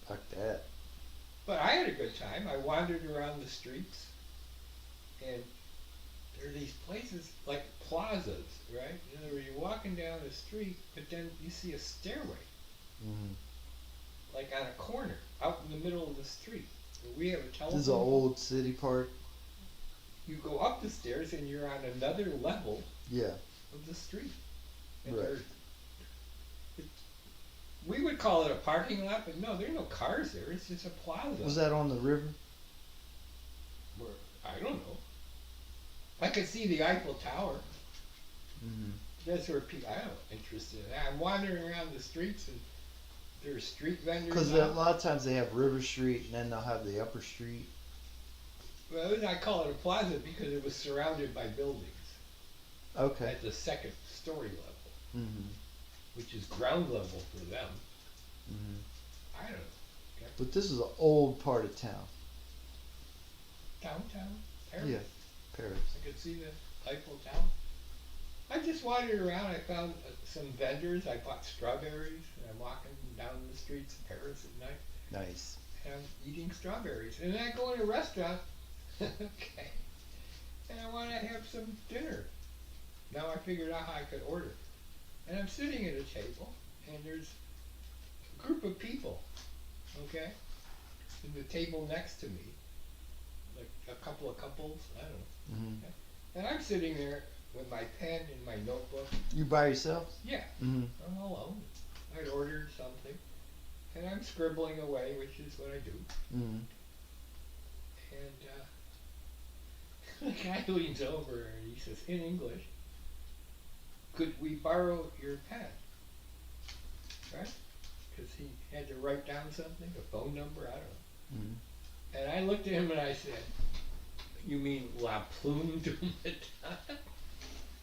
Fuck that. but I had a good time. I wandered around the streets, and there are these places like plazas, right? You know, where you're walking down the street, but then you see a stairway, Mhm. like on a corner, out in the middle of the street. We have a telephone. This is an old city park. You go up the stairs, and you're on another level Yeah. of the street. And Right. we would call it a parking lot, but no, there are no cars there. It's just a plaza. Was that on the river? Where, I don't know. I could see the Eiffel Tower. Mhm. That's where people. I'm interested in that. I'm wandering around the streets, and there's street vendors. Because now. a lot of times they have River Street and then they'll have the Upper Street. Well, I call it a plaza because it was surrounded by buildings Okay. at the second story level, Mhm. which is ground level for them. Mhm. I don't know. But this is an old part of town. Downtown Paris. Yeah. Paris. I could see the Eiffel Tower. I just wandered around. I found some vendors. I bought strawberries, and I'm walking down the streets of Paris at night, Nice. and I'm eating strawberries. And then I go in a restaurant, okay, and I want to have some dinner. Now I figured out how I could order. And I'm sitting at a table, and there's a group of people, okay, and the table next to me, like a couple of couples, I don't know. Mhm. And I'm sitting there with my pen and my notebook. You by yourself? Yeah, Mhm. I'm alone. I'd ordered something, and I'm scribbling away, which is what I do. Mhm. And the guy leans over and he says, in English, could we borrow your pen? Right? Because he had to write down something, a phone number, I don't know. Mhm. And I looked at him and I said, "You mean La Plume du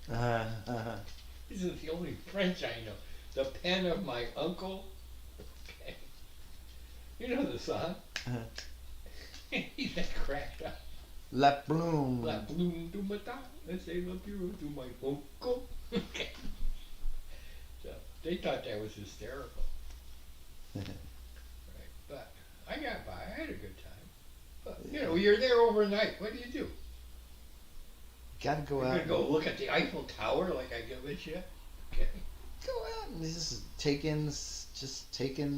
Matin?" This is the only French I know. The pen of my uncle. Okay. You know the song? He that cracked up. La Plume. La Plume du Matin. Let's say the bureau to my uncle. Okay. So they thought that was hysterical. Right. But I got by. I had a good time. But, you know, you're there overnight. What do you do? Gotta go You're out. gonna go look at the Eiffel Tower like I give a shit? Okay. Go out and just take in the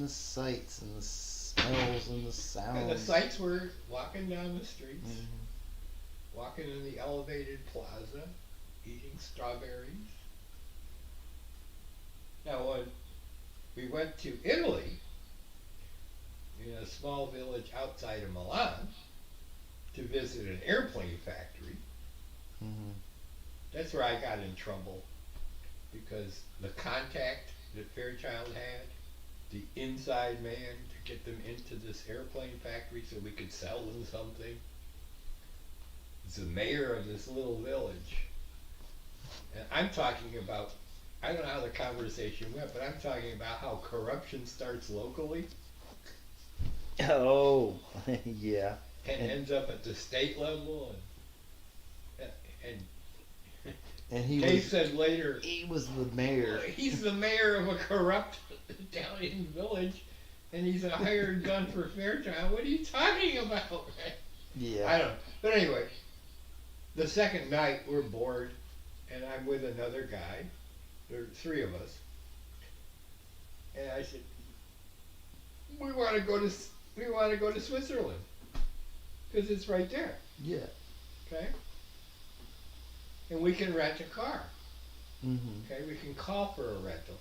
sights and the smells and the sounds. And the sights were walking down the streets, Mhm. walking in the elevated plaza, eating strawberries. Now, when we went to Italy, in a small village outside of Milan, to visit an airplane factory, Mhm. that's where I got in trouble because the contact that Fairchild had, the inside man to get them into this airplane factory so we could sell them something, is the mayor of this little village. And I'm talking about, I don't know how the conversation went, but I'm talking about how corruption starts locally Oh, yeah. and ends up at the state level. And And he Dave was said later, the mayor. he's the mayor of a corrupt Italian village, and he's a hired gun for Fairchild. What are you talking about? Yeah. I don't know. But anyway, the second night we're bored, and I'm with another guy. There are three of us, and I said, "We want to go to Switzerland because it's right there, Yeah. okay? And we can rent a car." Mhm. Okay, we can call for a rental.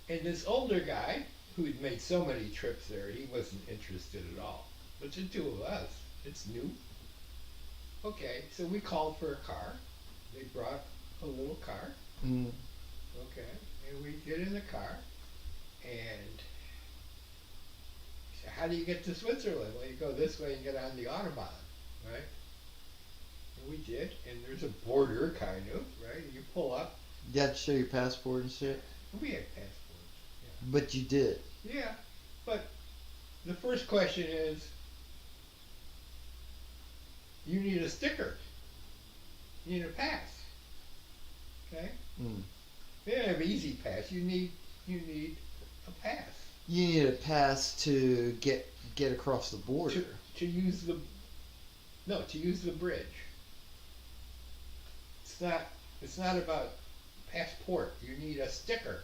And this older guy, who'd made so many trips there, he wasn't interested at all. But the two of us, it's new. Okay, so we called for a car. They brought a little car. Mm. Okay, and we get in the car. And he said, "How do you get to Switzerland?" "Well, you go this way and get on the Autobahn," right? And we did, and there's a border, kind of, right? You pull up. You had to show your passport and shit, We had passports. but you did. Yeah, but the first question is, you need a sticker. You need a pass. Okay? Mm. They don't have easy pass. You need a pass You need a pass to get across the border. to use the bridge. It's not about passport. You need a sticker.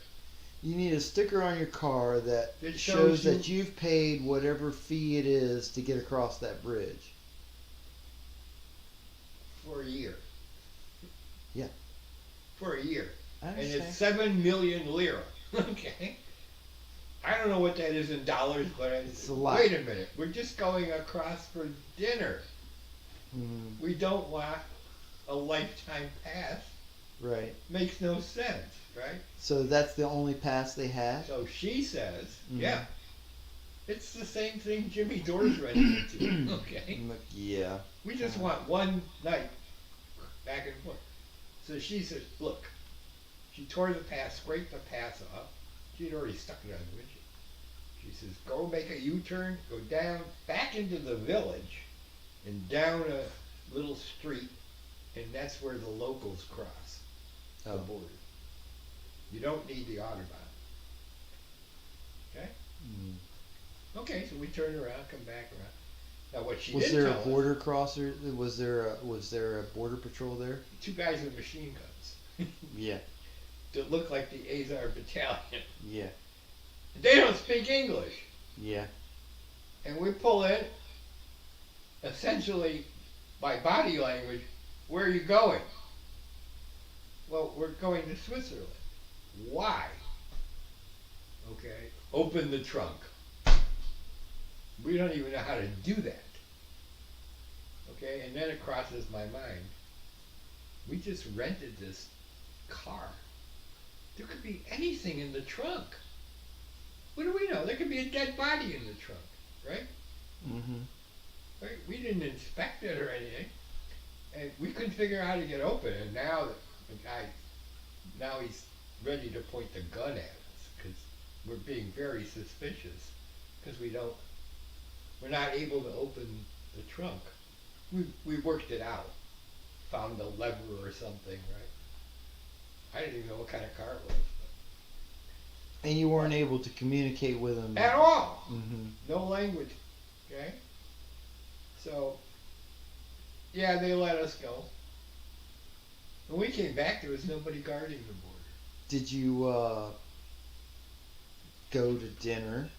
You need a sticker on your car that That shows shows that you've paid whatever fee it is to get across that bridge. For a year. Yeah. For a year. I And understand. it's 7 million lira. Okay? I don't know what that is in dollars, but It's a lot. wait a minute. We're just going across for dinner. Mhm. We don't want a lifetime pass. Right. Makes no sense, right? So that's the only pass they had? So she says, Mhm. yeah. It's the same thing Jimmy Dore's renting into. Okay? I'm like, yeah. We just want one night back and forth. So she said, look, she tore the pass, scraped the pass off. She'd already stuck it on the windshield. She says, go make a U-turn, go down, back into the village, and down a little street, and that's where the locals cross the Oh. border. You don't need the Autobahn. Okay? Mm. Okay, so we turn around, come back around. Now what she Was didn't there a tell us, border crosser? Was there a border patrol there? two guys with machine guns Yeah. that look like the Azar Battalion. Yeah. They don't speak English. Yeah. And we pull in, essentially, by body language, where are you going? Well, we're going to Switzerland. Why? Okay, open the trunk. We don't even know how to do that. Okay, and then it crosses my mind. We just rented this car. There could be anything in the trunk. What do we know? There could be a dead body in the trunk, right? Mm-hmm. We didn't inspect it or anything, and we couldn't figure out how to get open. And now the guy, now he's ready to point the gun at us because we're being very suspicious because we're not able to open the trunk. We worked it out, found a lever or something, right? I didn't even know what kind of car it was. And you weren't able to communicate with him At all. Mm-hmm. No language. Okay? So, yeah, they let us go. When we came back, there was nobody guarding the border. Did you go to dinner?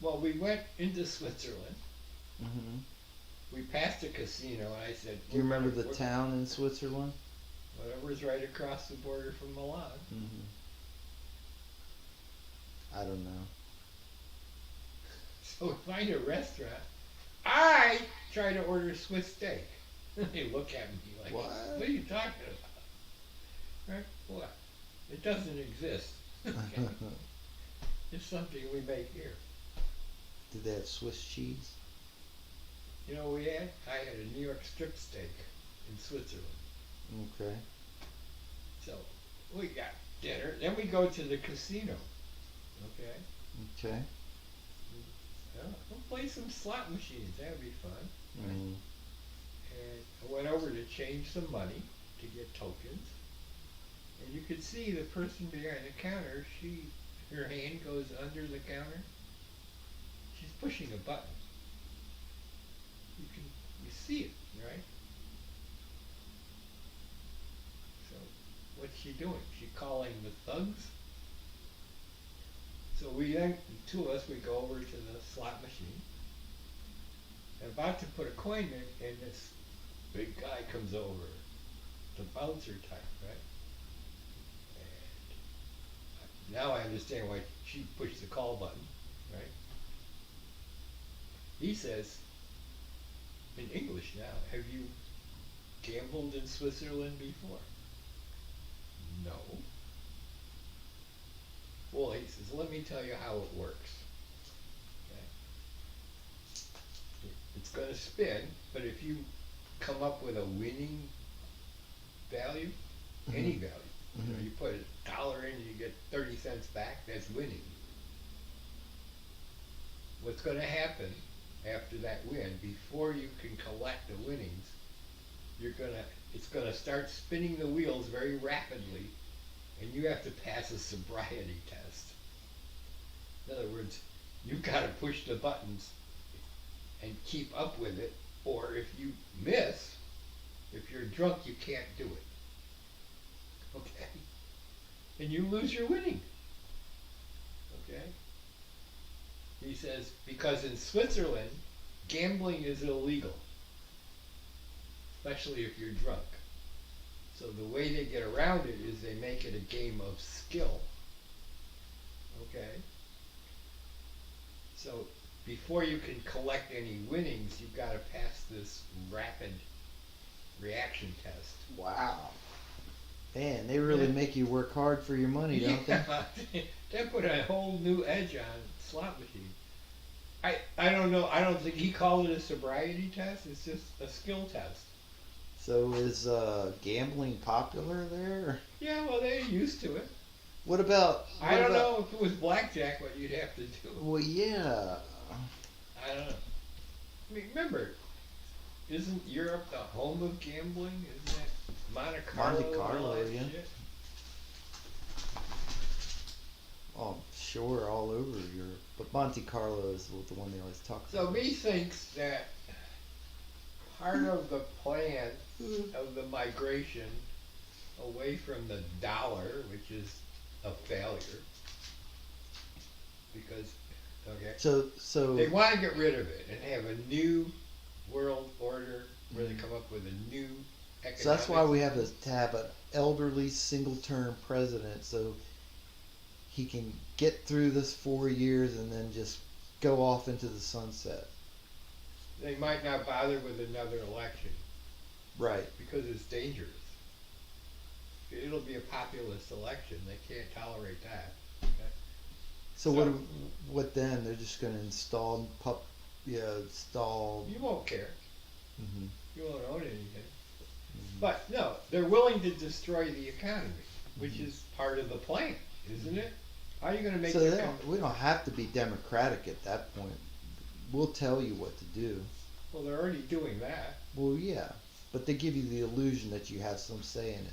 Well, we went into Switzerland. Mm-hmm. We passed a casino, and I said, Do you remember the town in Switzerland? Whatever's right across the border from Milan. Mm-hmm. I don't know. So we find a restaurant. I try to order Swiss steak. They look at me like, What? What are you talking about? Right? What? It doesn't exist. Okay? It's something we make here. Did they have Swiss cheese? You know what we had? I had a New York strip steak in Switzerland. Okay. So we got dinner. Then we go to the casino. Okay? Okay. We'll play some slot machines. That would be fun. Right? Mm. And I went over to change some money to get tokens. And you could see the person behind the counter, her hand goes under the counter. She's pushing a button. You see it, right? So what's she doing? She calling the thugs? So the two of us, we go over to the slot machine. And about to put a coin in, and this big guy comes over, the bouncer type, right? And now I understand why she pushed the call button, right? He says, in English now, have you gambled in Switzerland before? No. Well, he says, let me tell you how it works. Okay. It's going to spin, but if you come up with a winning value, any value, you put $1 in and you get 30 cents back, that's winning. What's going to happen after that win, before you can collect the winnings, it's going to start spinning the wheels very rapidly, and you have to pass a sobriety test. In other words, you've got to push the buttons and keep up with it, or if you miss, if you're drunk, you can't do it. Okay? And you lose your winning. Okay? He says, because in Switzerland, gambling is illegal, especially if you're drunk. So the way they get around it is they make it a game of skill. Okay? So before you can collect any winnings, you've got to pass this rapid reaction test. Wow. Man, they really make you work hard for your money, don't they? They put a whole new edge on slot machine. I don't know. I don't think he called it a sobriety test. It's just a skill test. So is gambling popular there? Yeah, well, they're used to it. What about? I don't know if it was blackjack what you'd have to do. Well, yeah. I don't know. I mean, remember, isn't Europe the home of gambling? Isn't it Monte Carlo? Monte Carlo, and all that yeah. shit? Oh, sure, all over Europe. But Monte Carlo is the one they always talk So about. me thinks that part of the plan of the migration away from the dollar, which is a failure, because So they want to get rid of it and have a new world order where they come up with a new economic. So that's why we have to have an elderly single-term president, so he can get through this 4 years and then just go off into the sunset. They might not bother with another election Right. because it's dangerous. It'll be a populist election. They can't tolerate that. Okay? So what then? They're just going to install stalled. You won't care. Hmm. You won't own anything. But no, they're willing to destroy the economy, which is part of the plan, isn't it? How are you going to make So the we don't have to be democratic at that point. We'll tell you what to do. Well, they're already doing that. Well, yeah, but they give you the illusion that you have some say in it.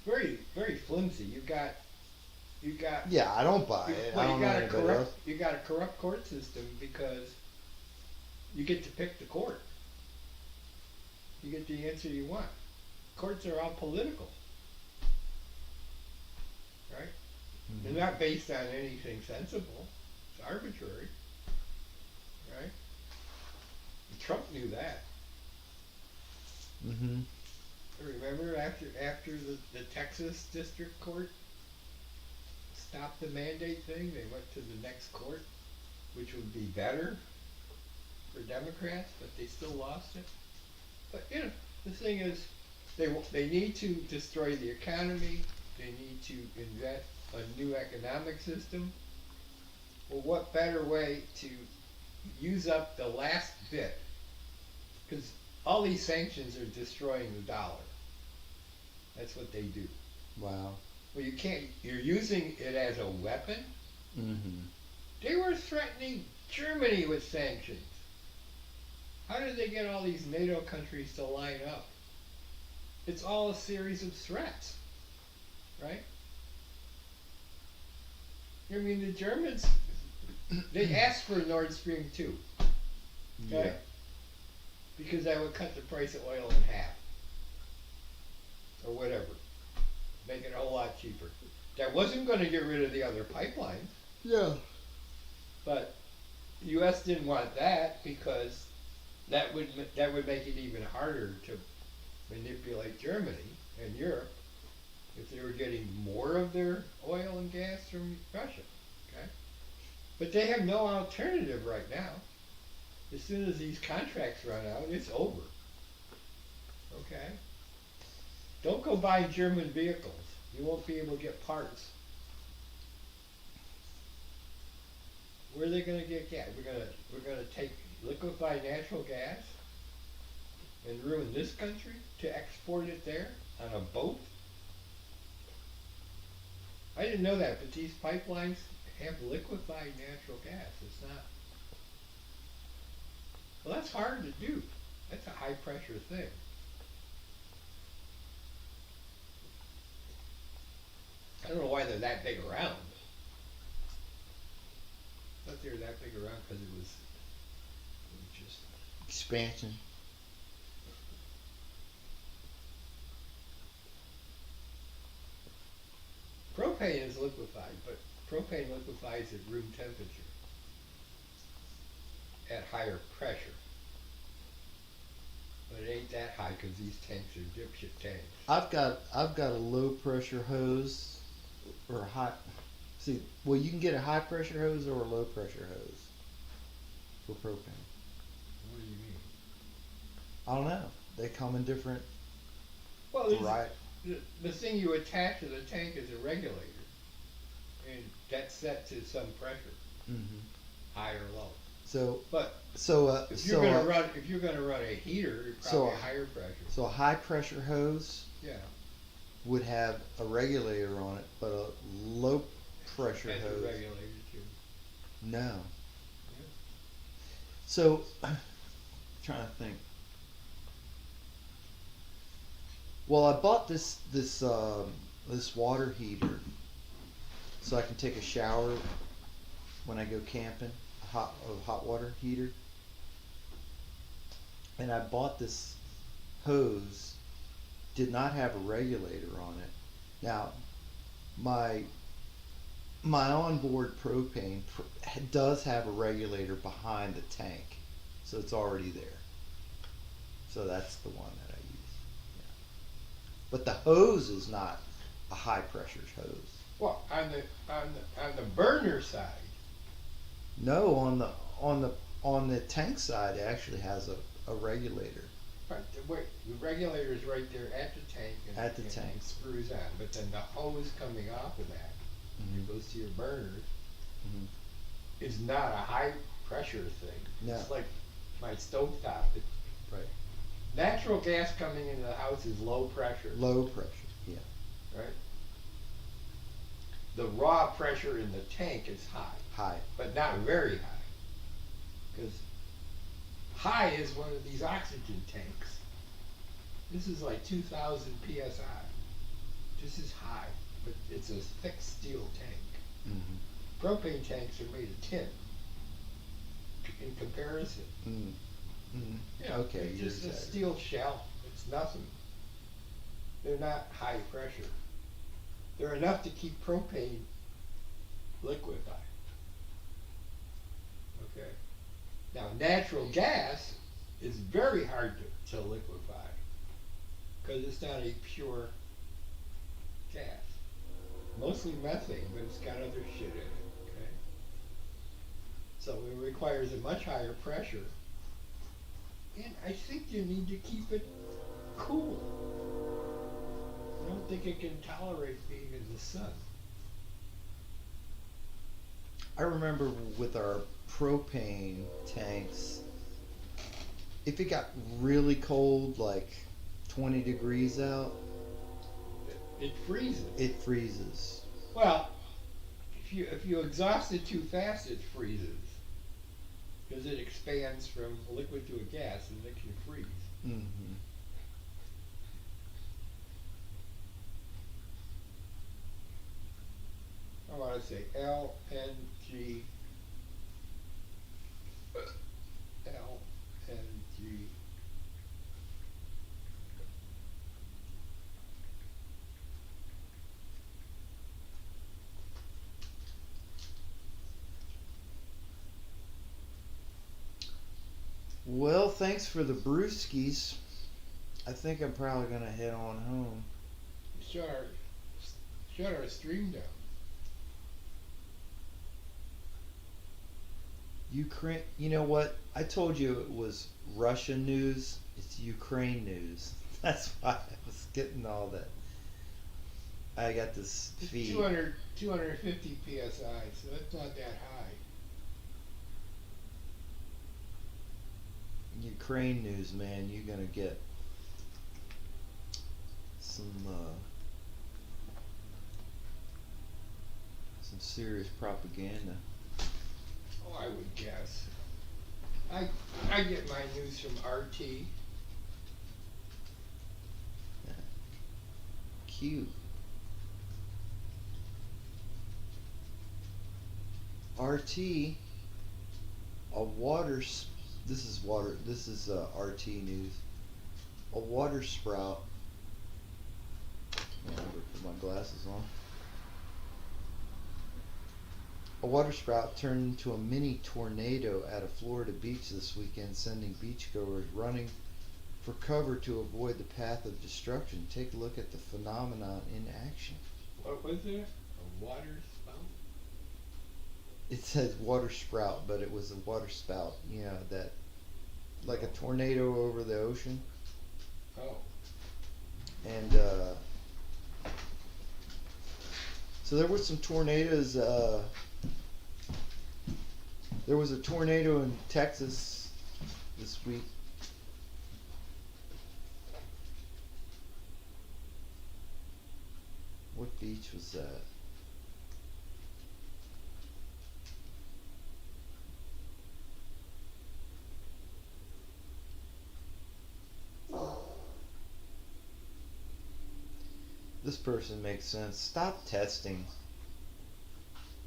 Very, very flimsy. You got. Yeah, I don't buy it. I Well, don't know anybody else. you got a corrupt court system because you get to pick the court. You get the answer you want. Courts are all political, right? They're not based on anything sensible. It's arbitrary, right? And Trump knew that. Mm-hmm. Remember after the Texas District Court stopped the mandate thing, they went to the next court, which would be better for Democrats, but they still lost it. But you know, the thing is, they need to destroy the economy. They need to invent a new economic system. Well, what better way to use up the last bit? Because all these sanctions are destroying the dollar. That's what they do. Wow. Well, you can't. You're using it as a weapon. Mm-hmm. They were threatening Germany with sanctions. How did they get all these NATO countries to line up? It's all a series of threats, right? I mean, the Germans, they asked for Nord Stream 2, okay? Yeah. Because that would cut the price of oil in half. Or whatever. Make it a whole lot cheaper. That wasn't going to get rid of the other pipelines, Yeah. but the U.S. didn't want that because that would make it even harder to manipulate Germany and Europe if they were getting more of their oil and gas from Russia. Okay, but they have no alternative right now. As soon as these contracts run out, it's over. Okay, don't go buy German vehicles. You won't be able to get parts. Where are they going to get gas? We're gonna take liquefied natural gas and ruin this country to export it there on a boat? I didn't know that, but these pipelines have liquefied natural gas. It's not. Well, that's hard to do. That's a high pressure thing. I don't know why they're that big around. I thought they were that big around because it was just. Expansion. Propane is liquefied, but propane liquefies at room temperature, at higher pressure. But it ain't that high because these tanks are dipshit tanks. I've got a low pressure hose or a high. See, well, you can get a high pressure hose or a low pressure hose for propane. What do you mean? I don't know. They come in different. Well, Right. the thing you attach to the tank is a regulator, and that's set to some pressure, Mm-hmm. high or low. So But so if you're gonna run a heater, you're So- probably higher pressure. so a high pressure hose Yeah. would have a regulator on it, but a low pressure Has a hose. regulator too. No. So, trying to think. Well, I bought this water heater, so I can take a shower when I go camping. A hot water heater. And I bought this hose. Did not have a regulator on it. Now, my onboard propane does have a regulator behind the tank, so it's already there. So that's the one that I use. Yeah. But the hose is not a high pressure hose. Well, on the burner side, No, on the tank side, it actually has a regulator. right, the regulator is right there at the tank. And, At the and tank. it screws on, but then the hose coming off of that, Mhm. it goes to your burners. Mhm. is not a high pressure thing. No. It's like my stovetop. Right. Natural gas coming into the house is low pressure, Low pressure. Yeah. right? The raw pressure in the tank is high, High. but not very high. Because high is one of these oxygen tanks. This is like 2,000 psi. This is high, but it's a thick steel tank. Mm-hmm. Propane tanks are made of tin. In comparison, Mm-hmm. yeah, Okay, it's you're just a exactly- steel shell. It's nothing. They're not high pressure. They're enough to keep propane liquefied. Okay. Now, natural gas is very hard to liquefy because it's not a pure gas. Mostly methane, but it's got other shit in it. Okay. So it requires a much higher pressure. And I think you need to keep it cool. I don't think it can tolerate being in the sun. I remember with our propane tanks, if it got really cold, like 20 degrees out, It freezes. it freezes. Well, if you exhaust it too fast, it freezes because it expands from liquid to a gas and makes you freeze. Mm-hmm. I want to say LNG. LNG. Well, thanks for the brewskis. I think I'm probably gonna head on home. Shut our stream down. Ukraine. You know what? I told you it was Russian news. It's Ukraine news. That's why I was getting all that. I got this It's feed. 250 psi, so that's not that high. Ukraine news, man. You're gonna get some serious propaganda. Oh, I would guess. I get my news from RT. Cute. RT, a water. This is water. This is RT news. A water sprout. I never put my glasses on. A water sprout turned into a mini tornado at a Florida beach this weekend, sending beachgoers running for cover to avoid the path of destruction. Take a look at the phenomenon in action. What was it? A water spout? It says water sprout, but it was a water spout, you know, that like a tornado over the ocean. Oh. And so there were some tornadoes. There was a tornado in Texas this week. What beach was that? This person makes sense. Stop testing.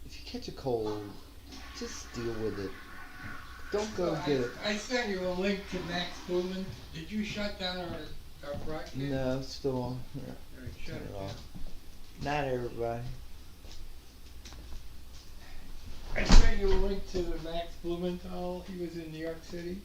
If you catch a cold, just deal with it. Don't go get it. I sent you a link to Max Blumen. Did you shut down our broadcast? No, it's still on. Here, All right, shut turn it it down. off. Night, everybody. I sent you a link to the Max Blumenthal. He was in New York City.